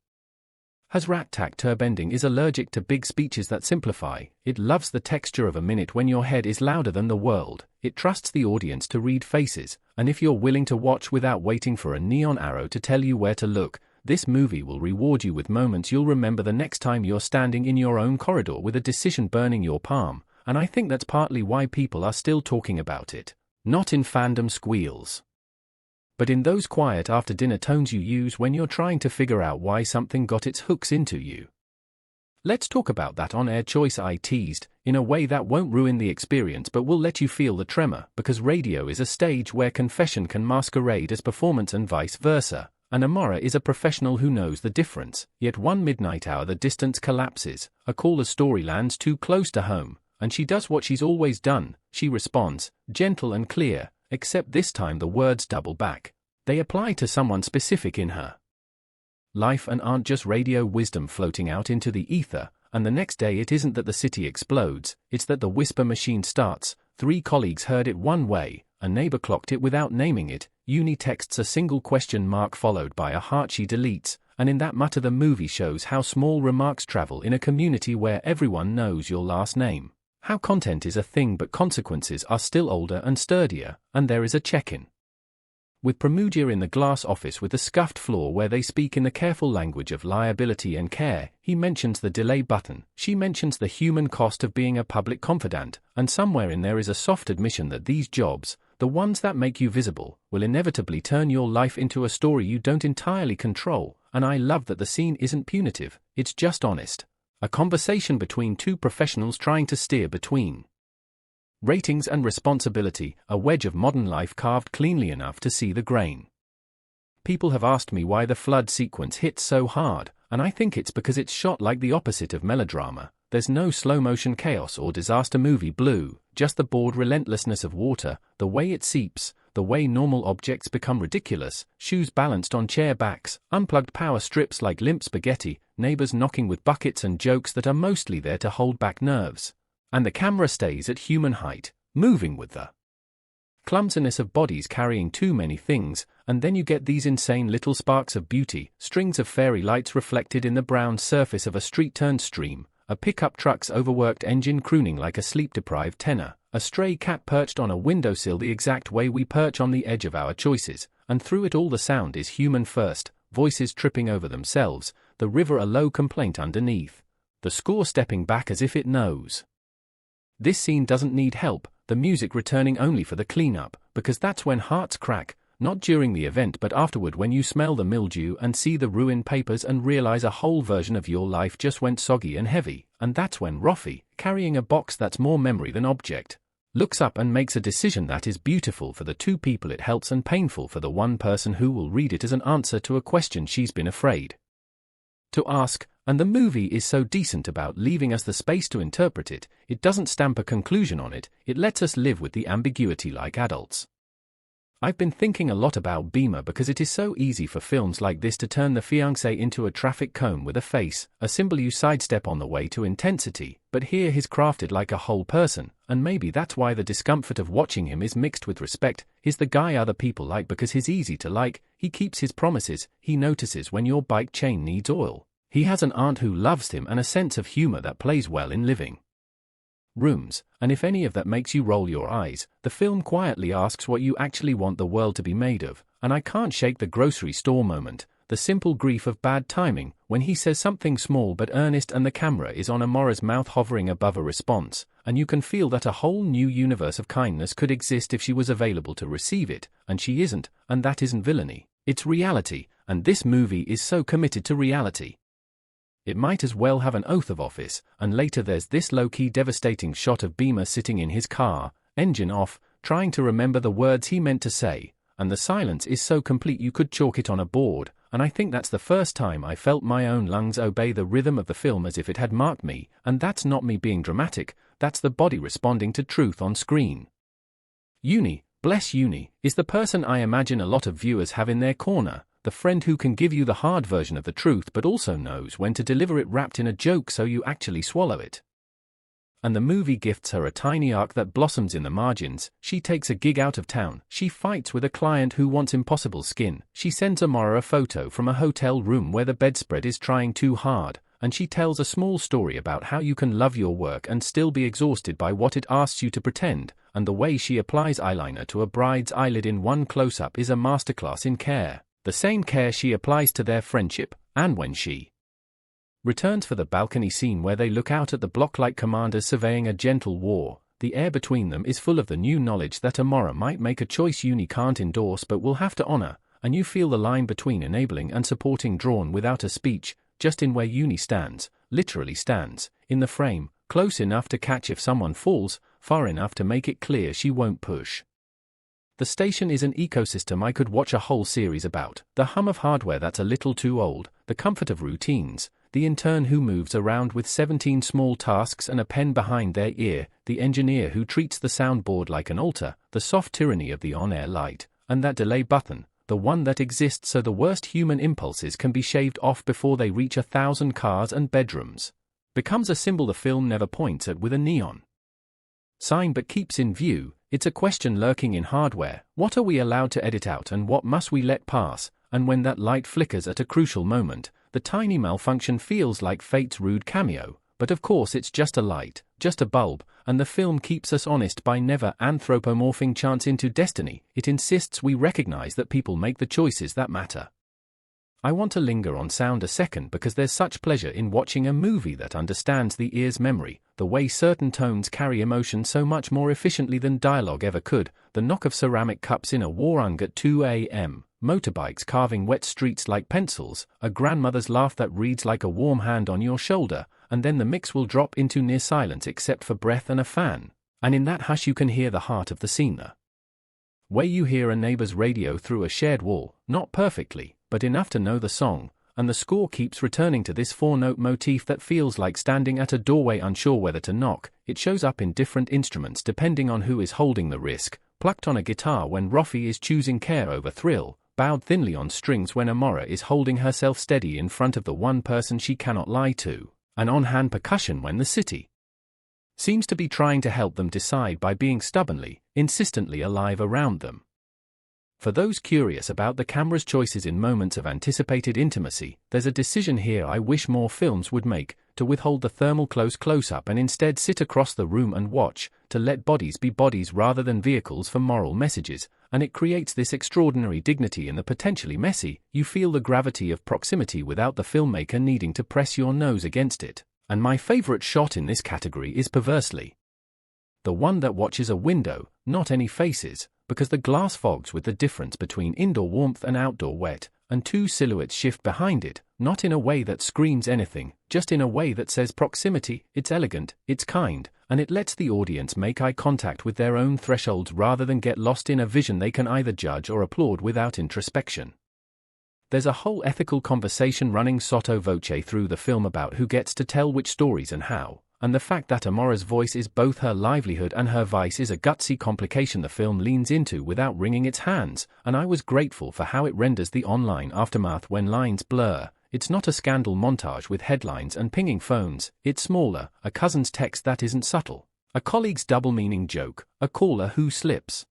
Hasrat Terbendung is allergic to big speeches that simplify, it loves the texture of a minute when your head is louder than the world, it trusts the audience to read faces, and if you're willing to watch without waiting for a neon arrow to tell you where to look, this movie will reward you with moments you'll remember the next time you're standing in your own corridor with a decision burning your palm, and I think that's partly why people are still talking about it. Not in fandom squeals, but in those quiet after-dinner tones you use when you're trying to figure out why something got its hooks into you. Let's talk about that on-air choice I teased, in a way that won't ruin the experience but will let you feel the tremor, because radio is a stage where confession can masquerade as performance and vice versa, and Amora is a professional who knows the difference, yet one midnight hour the distance collapses, a call a story lands too close to home, and she does what she's always done, she responds, gentle and clear, except this time the words double back. They apply to someone specific in her life and aren't just radio wisdom floating out into the ether, and the next day it isn't that the city explodes, it's that the whisper machine starts, 3 colleagues heard it one way, a neighbor clocked it without naming it, Uni texts a single question mark followed by a heart she deletes, and in that mutter the movie shows how small remarks travel in a community where everyone knows your last name. How content is a thing but consequences are still older and sturdier, and there is a check-in. With Pramudia in the glass office with the scuffed floor where they speak in the careful language of liability and care, he mentions the delay button, she mentions the human cost of being a public confidant, and somewhere in there is a soft admission that these jobs, the ones that make you visible, will inevitably turn your life into a story you don't entirely control, and I love that the scene isn't punitive, it's just honest. A conversation between two professionals trying to steer between ratings and responsibility, a wedge of modern life carved cleanly enough to see the grain. People have asked me why the flood sequence hits so hard, and I think it's because it's shot like the opposite of melodrama. There's no slow-motion chaos or disaster movie blue, just the bored relentlessness of water, the way it seeps, the way normal objects become ridiculous, shoes balanced on chair backs, unplugged power strips like limp spaghetti, neighbors knocking with buckets and jokes that are mostly there to hold back nerves. And the camera stays at human height, moving with the clumsiness of bodies carrying too many things, and then you get these insane little sparks of beauty, strings of fairy lights reflected in the brown surface of a street-turned stream, a pickup truck's overworked engine crooning like a sleep-deprived tenor, a stray cat perched on a windowsill the exact way we perch on the edge of our choices, and through it all the sound is human first, voices tripping over themselves, the river a low complaint underneath, the score stepping back as if it knows this scene doesn't need help, the music returning only for the cleanup, because that's when hearts crack, not during the event but afterward when you smell the mildew and see the ruined papers and realize a whole version of your life just went soggy and heavy, and that's when Rofi, carrying a box that's more memory than object, looks up and makes a decision that is beautiful for the two people it helps and painful for the one person who will read it as an answer to a question she's been afraid to ask, and the movie is so decent about leaving us the space to interpret it, it doesn't stamp a conclusion on it, it lets us live with the ambiguity like adults. I've been thinking a lot about Beamer because it is so easy for films like this to turn the fiancé into a traffic cone with a face, a symbol you sidestep on the way to intensity, but here he's crafted like a whole person, and maybe that's why the discomfort of watching him is mixed with respect. He's the guy other people like because he's easy to like, he keeps his promises, he notices when your bike chain needs oil. He has an aunt who loves him and a sense of humor that plays well in living rooms, and if any of that makes you roll your eyes, the film quietly asks what you actually want the world to be made of, and I can't shake the grocery store moment, the simple grief of bad timing, when he says something small but earnest and the camera is on Amora's mouth hovering above a response, and you can feel that a whole new universe of kindness could exist if she was available to receive it, and she isn't, and that isn't villainy, it's reality, and this movie is so committed to reality. It might as well have an oath of office, and later there's this low-key devastating shot of Beamer sitting in his car, engine off, trying to remember the words he meant to say, and the silence is so complete you could chalk it on a board, and I think that's the first time I felt my own lungs obey the rhythm of the film as if it had marked me, and that's not me being dramatic, that's the body responding to truth on screen. Uni, bless Uni, is the person I imagine a lot of viewers have in their corner, the friend who can give you the hard version of the truth but also knows when to deliver it wrapped in a joke so you actually swallow it. And the movie gifts her a tiny arc that blossoms in the margins. She takes a gig out of town, she fights with a client who wants impossible skin, she sends Amora a photo from a hotel room where the bedspread is trying too hard, and she tells a small story about how you can love your work and still be exhausted by what it asks you to pretend, and the way she applies eyeliner to a bride's eyelid in one close-up is a masterclass in care. The same care she applies to their friendship, and when she returns for the balcony scene where they look out at the block like commanders surveying a gentle war, the air between them is full of the new knowledge that Amora might make a choice Uni can't endorse but will have to honor, and you feel the line between enabling and supporting drawn without a speech, just in where Uni stands, literally stands, in the frame, close enough to catch if someone falls, far enough to make it clear she won't push. The station is an ecosystem I could watch a whole series about, the hum of hardware that's a little too old, the comfort of routines, the intern who moves around with 17 small tasks and a pen behind their ear, the engineer who treats the soundboard like an altar, the soft tyranny of the on-air light, and that delay button, the one that exists so the worst human impulses can be shaved off before they reach 1,000 cars and bedrooms, becomes a symbol the film never points at with a neon sign but keeps in view. It's a question lurking in hardware: what are we allowed to edit out and what must we let pass? And when that light flickers at a crucial moment, the tiny malfunction feels like fate's rude cameo, but of course it's just a light, just a bulb, and the film keeps us honest by never anthropomorphing chance into destiny. It insists we recognize that people make the choices that matter. I want to linger on sound a second because there's such pleasure in watching a movie that understands the ear's memory, the way certain tones carry emotion so much more efficiently than dialogue ever could, the knock of ceramic cups in a warung at 2 a.m., motorbikes carving wet streets like pencils, a grandmother's laugh that reads like a warm hand on your shoulder, and then the mix will drop into near silence except for breath and a fan. And in that hush you can hear the heart of the scene. The way you hear a neighbor's radio through a shared wall, not perfectly, but enough to know the song, and the score keeps returning to this four-note motif that feels like standing at a doorway unsure whether to knock. It shows up in different instruments depending on who is holding the risk, plucked on a guitar when Roffy is choosing care over thrill, bowed thinly on strings when Amora is holding herself steady in front of the one person she cannot lie to, and on-hand percussion when the city seems to be trying to help them decide by being stubbornly, insistently alive around them. For those curious about the camera's choices in moments of anticipated intimacy, there's a decision here I wish more films would make, to withhold the thermal close-up and instead sit across the room and watch, to let bodies be bodies rather than vehicles for moral messages, and it creates this extraordinary dignity in the potentially messy. You feel the gravity of proximity without the filmmaker needing to press your nose against it, and my favorite shot in this category is perversely the one that watches a window, not any faces, because the glass fogs with the difference between indoor warmth and outdoor wet, and two silhouettes shift behind it, not in a way that screams anything, just in a way that says proximity. It's elegant, it's kind, and it lets the audience make eye contact with their own thresholds rather than get lost in a vision they can either judge or applaud without introspection. There's a whole ethical conversation running sotto voce through the film about who gets to tell which stories and how, and the fact that Amora's voice is both her livelihood and her vice is a gutsy complication the film leans into without wringing its hands, and I was grateful for how it renders the online aftermath when lines blur. It's not a scandal montage with headlines and pinging phones, it's smaller, a cousin's text that isn't subtle, a colleague's double-meaning joke, a caller who slips,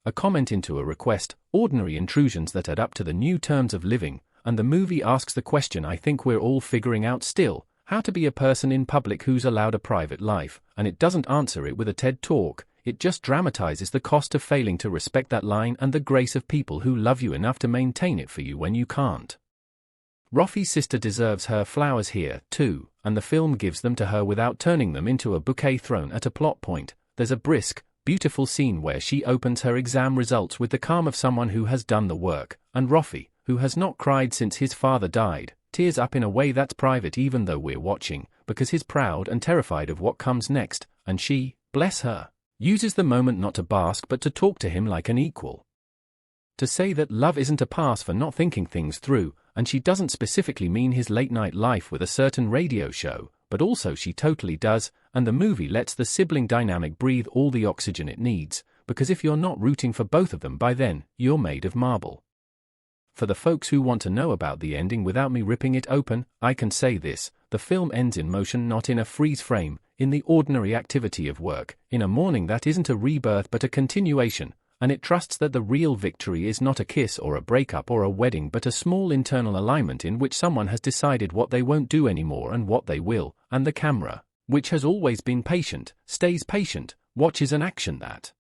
a comment into a request, ordinary intrusions that add up to the new terms of living, and the movie asks the question I think we're all figuring out still, how to be a person in public who's allowed a private life, and it doesn't answer it with a TED Talk, it just dramatizes the cost of failing to respect that line and the grace of people who love you enough to maintain it for you when you can't. Rafi's sister deserves her flowers here, too, and the film gives them to her without turning them into a bouquet thrown at a plot point. There's a brisk, beautiful scene where she opens her exam results with the calm of someone who has done the work, and Rafi, who has not cried since his father died, tears up in a way that's private even though we're watching, because he's proud and terrified of what comes next, and she, bless her, uses the moment not to bask but to talk to him like an equal. To say that love isn't a pass for not thinking things through, and she doesn't specifically mean his late-night life with a certain radio show, but also she totally does, and the movie lets the sibling dynamic breathe all the oxygen it needs, because if you're not rooting for both of them by then, you're made of marble. For the folks who want to know about the ending without me ripping it open, I can say this, the film ends in motion, not in a freeze frame, in the ordinary activity of work, in a morning that isn't a rebirth but a continuation, and it trusts that the real victory is not a kiss or a breakup or a wedding but a small internal alignment in which someone has decided what they won't do anymore and what they will, and the camera, which has always been patient, stays patient, watches an action that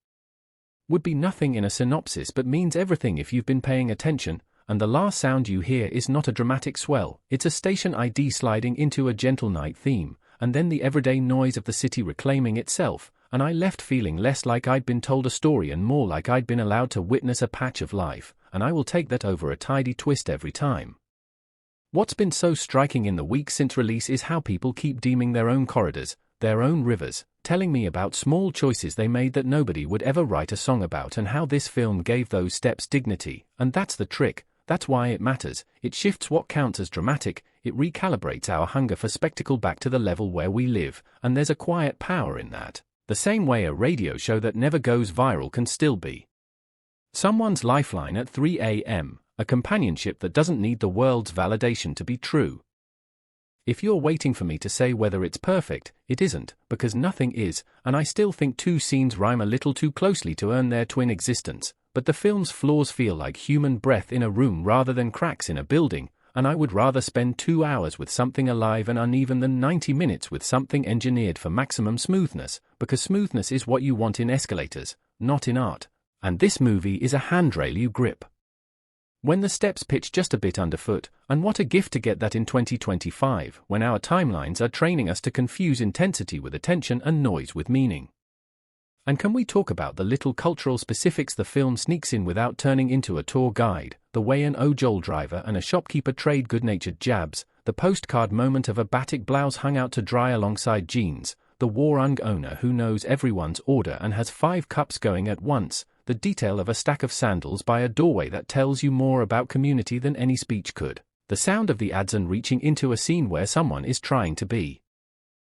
would be nothing in a synopsis but means everything if you've been paying attention, and the last sound you hear is not a dramatic swell, it's a station ID sliding into a gentle night theme, and then the everyday noise of the city reclaiming itself, and I left feeling less like I'd been told a story and more like I'd been allowed to witness a patch of life, and I will take that over a tidy twist every time. What's been so striking in the week since release is how people keep deeming their own corridors, their own rivers, telling me about small choices they made that nobody would ever write a song about and how this film gave those steps dignity, and that's the trick, that's why it matters, it shifts what counts as dramatic, it recalibrates our hunger for spectacle back to the level where we live, and there's a quiet power in that. The same way a radio show that never goes viral can still be someone's lifeline at 3 a.m., a companionship that doesn't need the world's validation to be true. If you're waiting for me to say whether it's perfect, it isn't, because nothing is, and I still think two scenes rhyme a little too closely to earn their twin existence, but the film's flaws feel like human breath in a room rather than cracks in a building, and I would rather spend 2 hours with something alive and uneven than 90 minutes with something engineered for maximum smoothness, because smoothness is what you want in escalators, not in art, and this movie is a handrail you grip when the steps pitch just a bit underfoot, and what a gift to get that in 2025, when our timelines are training us to confuse intensity with attention and noise with meaning. And can we talk about the little cultural specifics the film sneaks in without turning into a tour guide, the way an ojol driver and a shopkeeper trade good-natured jabs, the postcard moment of a batik blouse hung out to dry alongside jeans, the warung owner who knows everyone's order and has 5 cups going at once, the detail of a stack of sandals by a doorway that tells you more about community than any speech could, the sound of the adzan reaching into a scene where someone is trying to be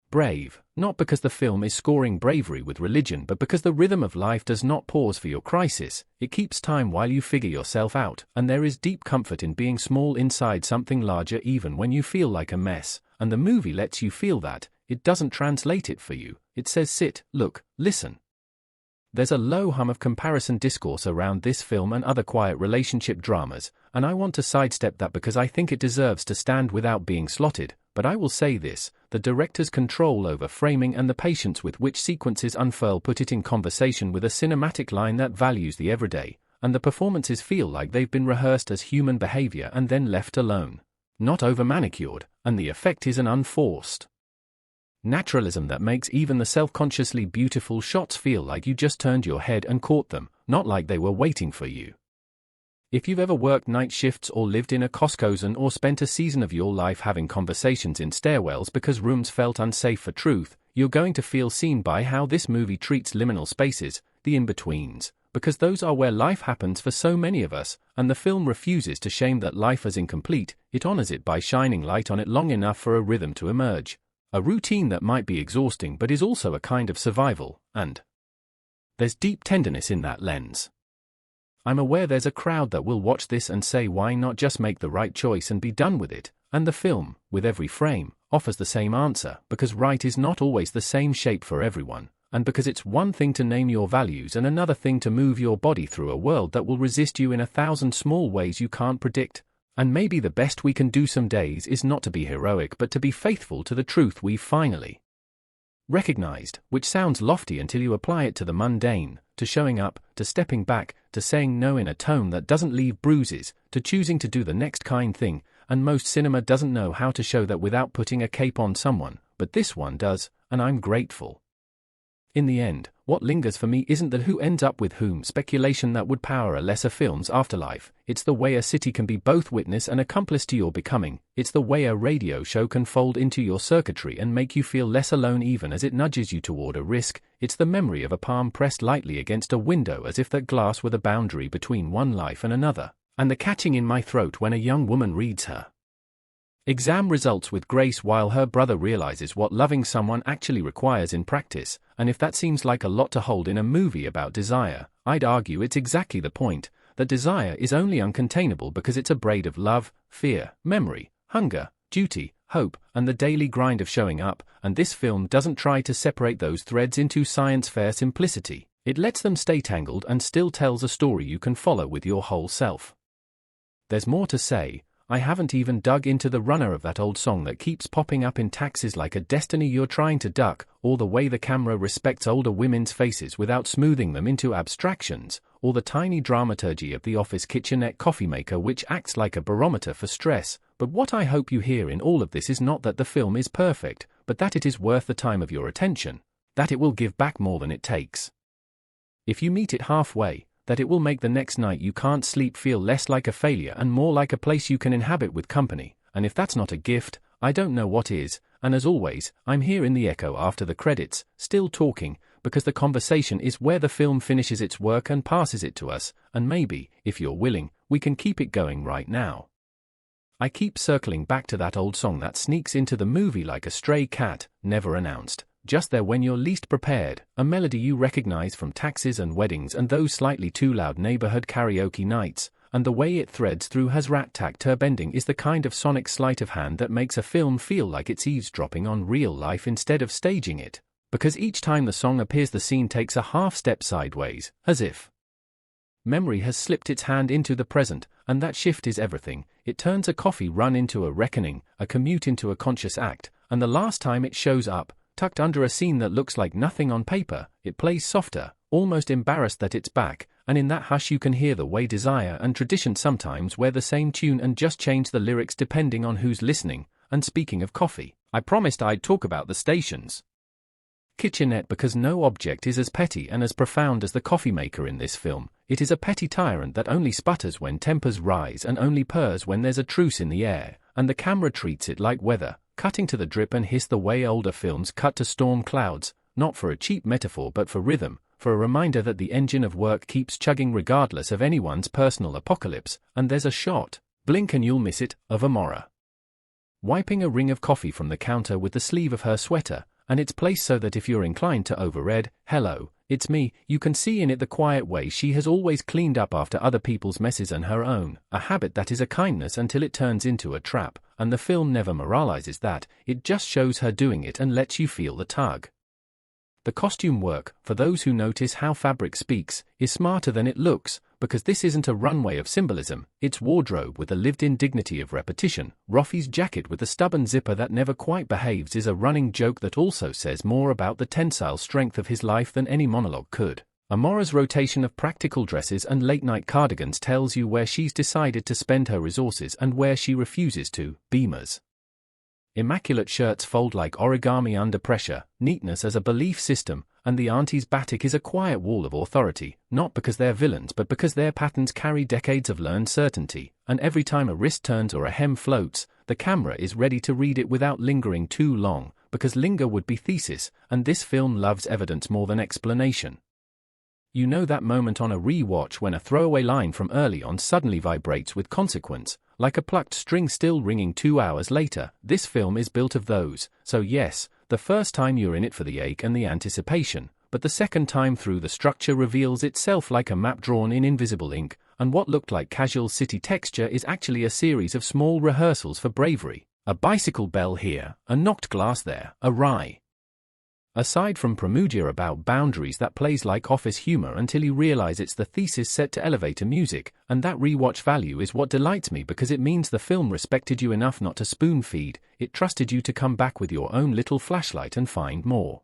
brave, not because the film is scoring bravery with religion but because the rhythm of life does not pause for your crisis, it keeps time while you figure yourself out, and there is deep comfort in being small inside something larger even when you feel like a mess, and the movie lets you feel that, it doesn't translate it for you, it says sit, look, listen. There's a low hum of comparison discourse around this film and other quiet relationship dramas, and I want to sidestep that because I think it deserves to stand without being slotted, but I will say this, the director's control over framing and the patience with which sequences unfurl put it in conversation with a cinematic line that values the everyday, and the performances feel like they've been rehearsed as human behavior and then left alone, not over-manicured, and the effect is an unforced naturalism that makes even the self-consciously beautiful shots feel like you just turned your head and caught them, not like they were waiting for you. If you've ever worked night shifts or lived in a Costco's or spent a season of your life having conversations in stairwells because rooms felt unsafe for truth, you're going to feel seen by how this movie treats liminal spaces, the in-betweens, because those are where life happens for so many of us, and the film refuses to shame that life as incomplete, it honors it by shining light on it long enough for a rhythm to emerge. A routine that might be exhausting but is also a kind of survival, and there's deep tenderness in that lens. I'm aware there's a crowd that will watch this and say why not just make the right choice and be done with it, and the film, with every frame, offers the same answer, because right is not always the same shape for everyone, and because it's one thing to name your values and another thing to move your body through a world that will resist you in 1,000 small ways you can't predict. And maybe the best we can do some days is not to be heroic but to be faithful to the truth we've finally recognized, which sounds lofty until you apply it to the mundane, to showing up, to stepping back, to saying no in a tone that doesn't leave bruises, to choosing to do the next kind thing, and most cinema doesn't know how to show that without putting a cape on someone, but this one does, and I'm grateful. In the end, what lingers for me isn't the who ends up with whom speculation that would power a lesser film's afterlife, it's the way a city can be both witness and accomplice to your becoming, it's the way a radio show can fold into your circuitry and make you feel less alone even as it nudges you toward a risk, it's the memory of a palm pressed lightly against a window as if that glass were the boundary between one life and another, and the catching in my throat when a young woman reads her exam results with grace while her brother realizes what loving someone actually requires in practice, and if that seems like a lot to hold in a movie about desire, I'd argue it's exactly the point, that desire is only uncontainable because it's a braid of love, fear, memory, hunger, duty, hope, and the daily grind of showing up, and this film doesn't try to separate those threads into science fair simplicity, it lets them stay tangled and still tells a story you can follow with your whole self. There's more to say. I haven't even dug into the runner of that old song that keeps popping up in taxis like a destiny you're trying to duck, or the way the camera respects older women's faces without smoothing them into abstractions, or the tiny dramaturgy of the office kitchenette coffee maker which acts like a barometer for stress. But what I hope you hear in all of this is not that the film is perfect, but that it is worth the time of your attention, that it will give back more than it takes. If you meet it halfway, that it will make the next night you can't sleep feel less like a failure and more like a place you can inhabit with company, and if that's not a gift, I don't know what is, and as always, I'm here in the echo after the credits, still talking, because the conversation is where the film finishes its work and passes it to us, and maybe, if you're willing, we can keep it going right now. I keep circling back to that old song that sneaks into the movie like a stray cat, never announced. Just there when you're least prepared, a melody you recognize from taxis and weddings and those slightly too loud neighborhood karaoke nights, and the way it threads through Hasrat Terbendung is the kind of sonic sleight of hand that makes a film feel like it's eavesdropping on real life instead of staging it, because each time the song appears the scene takes a half step sideways, as if memory has slipped its hand into the present, and that shift is everything. It turns a coffee run into a reckoning, a commute into a conscious act, and the last time it shows up, tucked under a scene that looks like nothing on paper, it plays softer, almost embarrassed that it's back, and in that hush you can hear the way desire and tradition sometimes wear the same tune and just change the lyrics depending on who's listening. And speaking of coffee, I promised I'd talk about the station's kitchenette because no object is as petty and as profound as the coffee maker in this film. It is a petty tyrant that only sputters when tempers rise and only purrs when there's a truce in the air, and the camera treats it like weather, cutting to the drip and hiss the way older films cut to storm clouds, not for a cheap metaphor but for rhythm, for a reminder that the engine of work keeps chugging regardless of anyone's personal apocalypse, and there's a shot, blink and you'll miss it, of Amora wiping a ring of coffee from the counter with the sleeve of her sweater, and it's placed so that if you're inclined to overread, "Hello, it's me," you can see in it the quiet way she has always cleaned up after other people's messes and her own, a habit that is a kindness until it turns into a trap, and the film never moralizes that, it just shows her doing it and lets you feel the tug. The costume work, for those who notice how fabric speaks, is smarter than it looks, because this isn't a runway of symbolism, it's wardrobe with the lived-in dignity of repetition. Rofi's jacket with the stubborn zipper that never quite behaves is a running joke that also says more about the tensile strength of his life than any monologue could. Amora's rotation of practical dresses and late-night cardigans tells you where she's decided to spend her resources and where she refuses to. Beamers. Immaculate shirts fold like origami under pressure, neatness as a belief system, and the auntie's batik is a quiet wall of authority, not because they're villains but because their patterns carry decades of learned certainty, and every time a wrist turns or a hem floats, the camera is ready to read it without lingering too long, because linger would be thesis, and this film loves evidence more than explanation. You know that moment on a re-watch when a throwaway line from early on suddenly vibrates with consequence, like a plucked string still ringing 2 hours later. This film is built of those, so yes, the first time you're in it for the ache and the anticipation, but the second time through the structure reveals itself like a map drawn in invisible ink, and what looked like casual city texture is actually a series of small rehearsals for bravery. A bicycle bell here, a knocked glass there, a rye. Aside from Premudia about boundaries that plays like office humor until you realize it's the thesis set to elevator music, and that rewatch value is what delights me because it means the film respected you enough not to spoon-feed, it trusted you to come back with your own little flashlight and find more.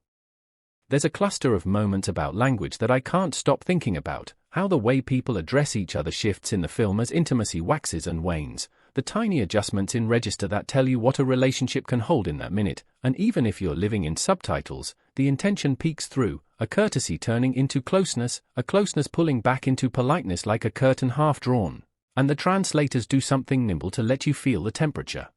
There's a cluster of moments about language that I can't stop thinking about, how the way people address each other shifts in the film as intimacy waxes and wanes, the tiny adjustments in register that tell you what a relationship can hold in that minute, and even if you're living in subtitles, the intention peeks through, a courtesy turning into closeness, a closeness pulling back into politeness like a curtain half drawn, and the translators do something nimble to let you feel the temperature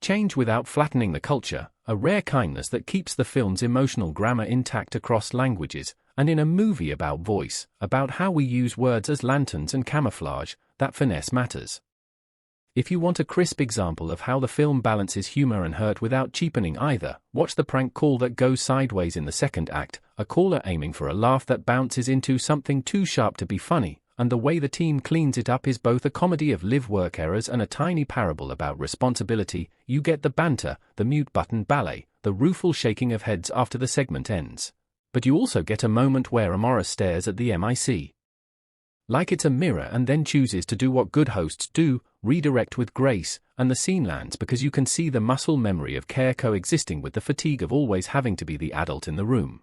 change without flattening the culture, a rare kindness that keeps the film's emotional grammar intact across languages, and in a movie about voice, about how we use words as lanterns and camouflage, that finesse matters. If you want a crisp example of how the film balances humor and hurt without cheapening either, watch the prank call that goes sideways in the second act, a caller aiming for a laugh that bounces into something too sharp to be funny, and the way the team cleans it up is both a comedy of live-work errors and a tiny parable about responsibility. You get the banter, the mute button ballet, the rueful shaking of heads after the segment ends. But you also get a moment where Amora stares at the mic like it's a mirror and then chooses to do what good hosts do, redirect with grace, and the scene lands because you can see the muscle memory of care coexisting with the fatigue of always having to be the adult in the room.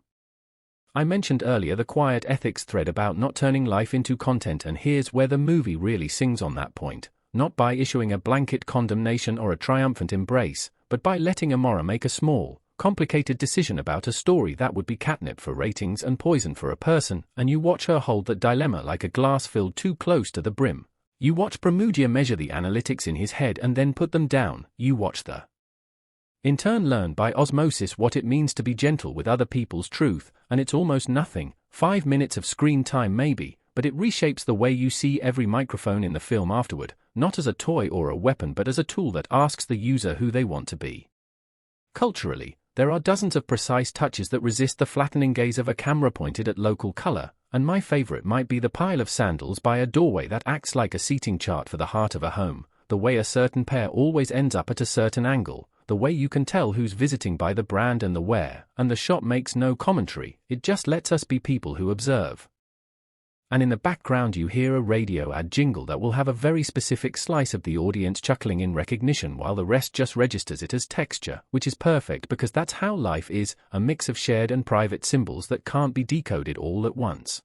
I mentioned earlier the quiet ethics thread about not turning life into content, and here's where the movie really sings on that point, not by issuing a blanket condemnation or a triumphant embrace, but by letting Amora make a small, complicated decision about a story that would be catnip for ratings and poison for a person, and you watch her hold that dilemma like a glass filled too close to the brim. You watch Premudia measure the analytics in his head and then put them down. You watch the in turn learn by osmosis what it means to be gentle with other people's truth, and it's almost nothing, 5 minutes of screen time maybe, but it reshapes the way you see every microphone in the film afterward, not as a toy or a weapon but as a tool that asks the user who they want to be. Culturally, there are dozens of precise touches that resist the flattening gaze of a camera pointed at local color, and my favorite might be the pile of sandals by a doorway that acts like a seating chart for the heart of a home, the way a certain pair always ends up at a certain angle, the way you can tell who's visiting by the brand and the wear, and the shot makes no commentary, it just lets us be people who observe. And in the background you hear a radio ad jingle that will have a very specific slice of the audience chuckling in recognition while the rest just registers it as texture, which is perfect because that's how life is, a mix of shared and private symbols that can't be decoded all at once.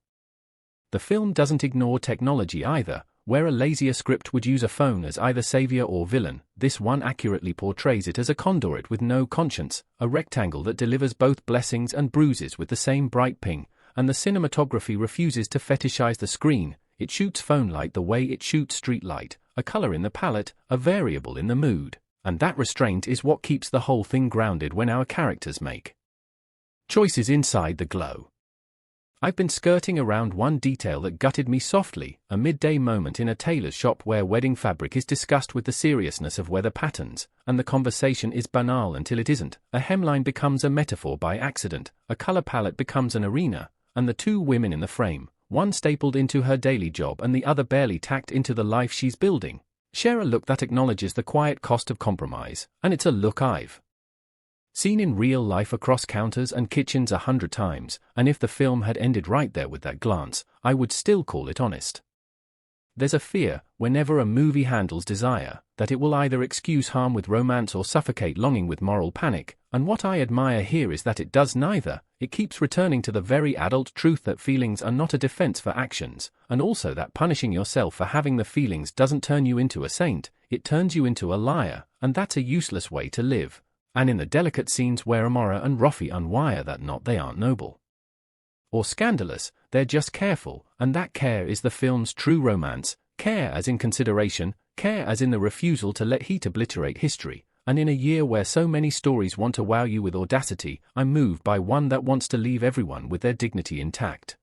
The film doesn't ignore technology either. Where a lazier script would use a phone as either savior or villain, this one accurately portrays it as a conduit with no conscience, a rectangle that delivers both blessings and bruises with the same bright ping, and the cinematography refuses to fetishize the screen. It shoots phone light the way it shoots street light, a color in the palette, a variable in the mood, and that restraint is what keeps the whole thing grounded when our characters make choices inside the glow. I've been skirting around one detail that gutted me softly, a midday moment in a tailor's shop where wedding fabric is discussed with the seriousness of weather patterns, and the conversation is banal until it isn't. A hemline becomes a metaphor by accident, a color palette becomes an arena, and the two women in the frame, one stapled into her daily job and the other barely tacked into the life she's building, share a look that acknowledges the quiet cost of compromise, and it's a look I've seen in real life across counters and kitchens 100 times, and if the film had ended right there with that glance, I would still call it honest. There's a fear, whenever a movie handles desire, that it will either excuse harm with romance or suffocate longing with moral panic, and what I admire here is that it does neither. It keeps returning to the very adult truth that feelings are not a defense for actions, and also that punishing yourself for having the feelings doesn't turn you into a saint, it turns you into a liar, and that's a useless way to live. And in the delicate scenes where Amora and Rafi unwire that knot, they aren't noble or scandalous, they're just careful, and that care is the film's true romance, care as in consideration, care as in the refusal to let heat obliterate history, and in a year where so many stories want to wow you with audacity, I'm moved by one that wants to leave everyone with their dignity intact.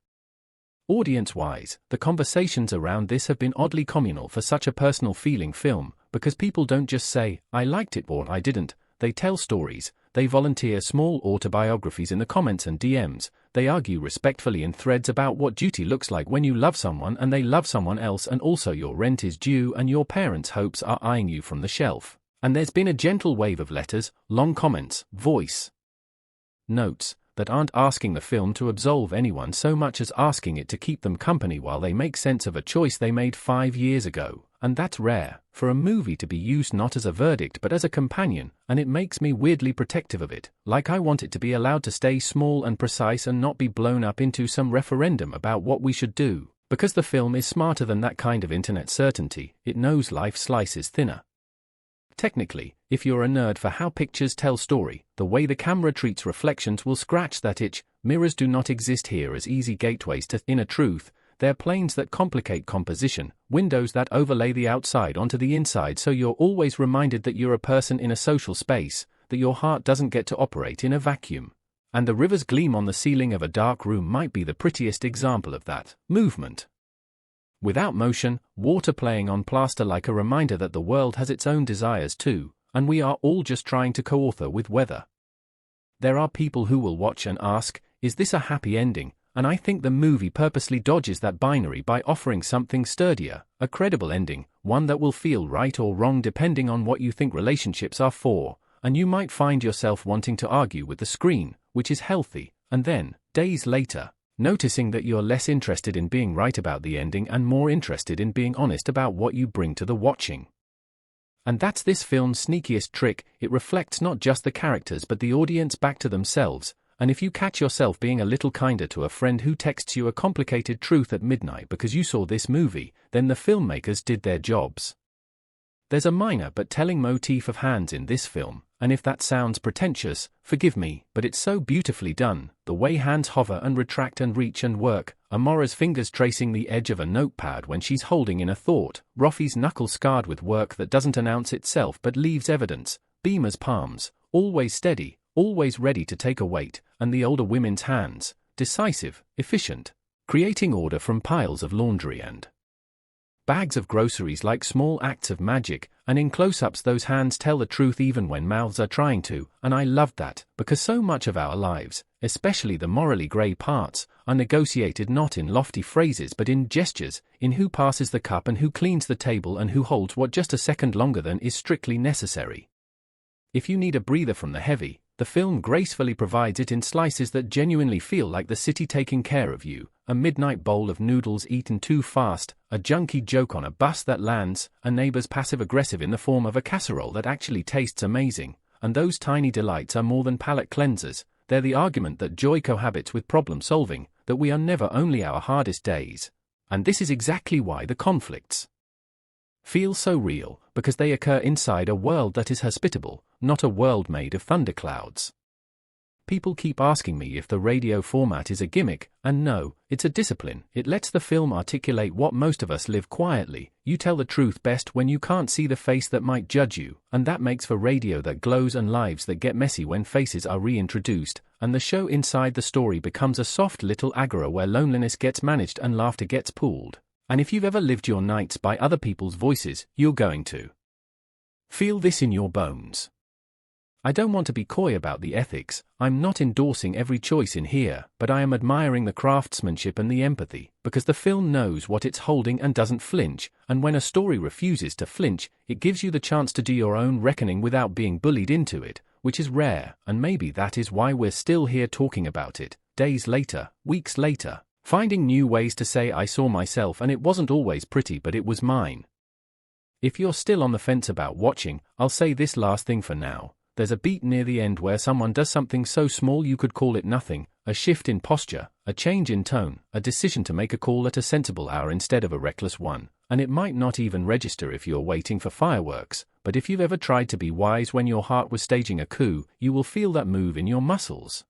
Audience-wise, the conversations around this have been oddly communal for such a personal feeling film, because people don't just say, "I liked it" or "I didn't." They tell stories, they volunteer small autobiographies in the comments and DMs, they argue respectfully in threads about what duty looks like when you love someone and they love someone else, and also your rent is due and your parents' hopes are eyeing you from the shelf. And there's been a gentle wave of letters, long comments, voice notes, that aren't asking the film to absolve anyone so much as asking it to keep them company while they make sense of a choice they made 5 years ago. And that's rare, for a movie to be used not as a verdict but as a companion, and it makes me weirdly protective of it, like I want it to be allowed to stay small and precise and not be blown up into some referendum about what we should do, because the film is smarter than that kind of internet certainty. It knows life slices thinner. Technically, if you're a nerd for how pictures tell story, the way the camera treats reflections will scratch that itch. Mirrors do not exist here as easy gateways to inner truth. They're planes that complicate composition, windows that overlay the outside onto the inside, so you're always reminded that you're a person in a social space, that your heart doesn't get to operate in a vacuum. And the river's gleam on the ceiling of a dark room might be the prettiest example of that. Movement without motion, water playing on plaster, like a reminder that the world has its own desires too, and we are all just trying to co-author with weather. There are people who will watch and ask, is this a happy ending? And I think the movie purposely dodges that binary by offering something sturdier, a credible ending, one that will feel right or wrong depending on what you think relationships are for, and you might find yourself wanting to argue with the screen, which is healthy, and then, days later, noticing that you're less interested in being right about the ending and more interested in being honest about what you bring to the watching. And that's this film's sneakiest trick. It reflects not just the characters but the audience back to themselves. And if you catch yourself being a little kinder to a friend who texts you a complicated truth at midnight because you saw this movie, then the filmmakers did their jobs. There's a minor but telling motif of hands in this film, and if that sounds pretentious, forgive me, but it's so beautifully done. The way hands hover and retract and reach and work, Amora's fingers tracing the edge of a notepad when she's holding in a thought, Rafi's knuckles scarred with work that doesn't announce itself but leaves evidence, Beamer's palms, always steady, always ready to take a weight, and the older women's hands, decisive, efficient, creating order from piles of laundry and bags of groceries like small acts of magic, and in close-ups those hands tell the truth even when mouths are trying to, and I loved that, because so much of our lives, especially the morally grey parts, are negotiated not in lofty phrases but in gestures, in who passes the cup and who cleans the table and who holds what just a second longer than is strictly necessary. If you need a breather from the heavy, the film gracefully provides it in slices that genuinely feel like the city taking care of you, a midnight bowl of noodles eaten too fast, a junky joke on a bus that lands, a neighbor's passive-aggressive in the form of a casserole that actually tastes amazing, and those tiny delights are more than palate cleansers. They're the argument that joy cohabits with problem-solving, that we are never only our hardest days. And this is exactly why the conflicts feel so real, because they occur inside a world that is hospitable, not a world made of thunderclouds. People keep asking me if the radio format is a gimmick, and no, it's a discipline. It lets the film articulate what most of us live quietly. You tell the truth best when you can't see the face that might judge you, and that makes for radio that glows and lives that get messy when faces are reintroduced, and the show inside the story becomes a soft little agora where loneliness gets managed and laughter gets pooled. And if you've ever lived your nights by other people's voices, you're going to feel this in your bones. I don't want to be coy about the ethics. I'm not endorsing every choice in here, but I am admiring the craftsmanship and the empathy, because the film knows what it's holding and doesn't flinch, and when a story refuses to flinch, it gives you the chance to do your own reckoning without being bullied into it, which is rare, and maybe that is why we're still here talking about it, days later, weeks later, finding new ways to say I saw myself and it wasn't always pretty but it was mine. If you're still on the fence about watching, I'll say this last thing for now. There's a beat near the end where someone does something so small you could call it nothing, a shift in posture, a change in tone, a decision to make a call at a sensible hour instead of a reckless one, and it might not even register if you're waiting for fireworks, but if you've ever tried to be wise when your heart was staging a coup, you will feel that move in your muscles.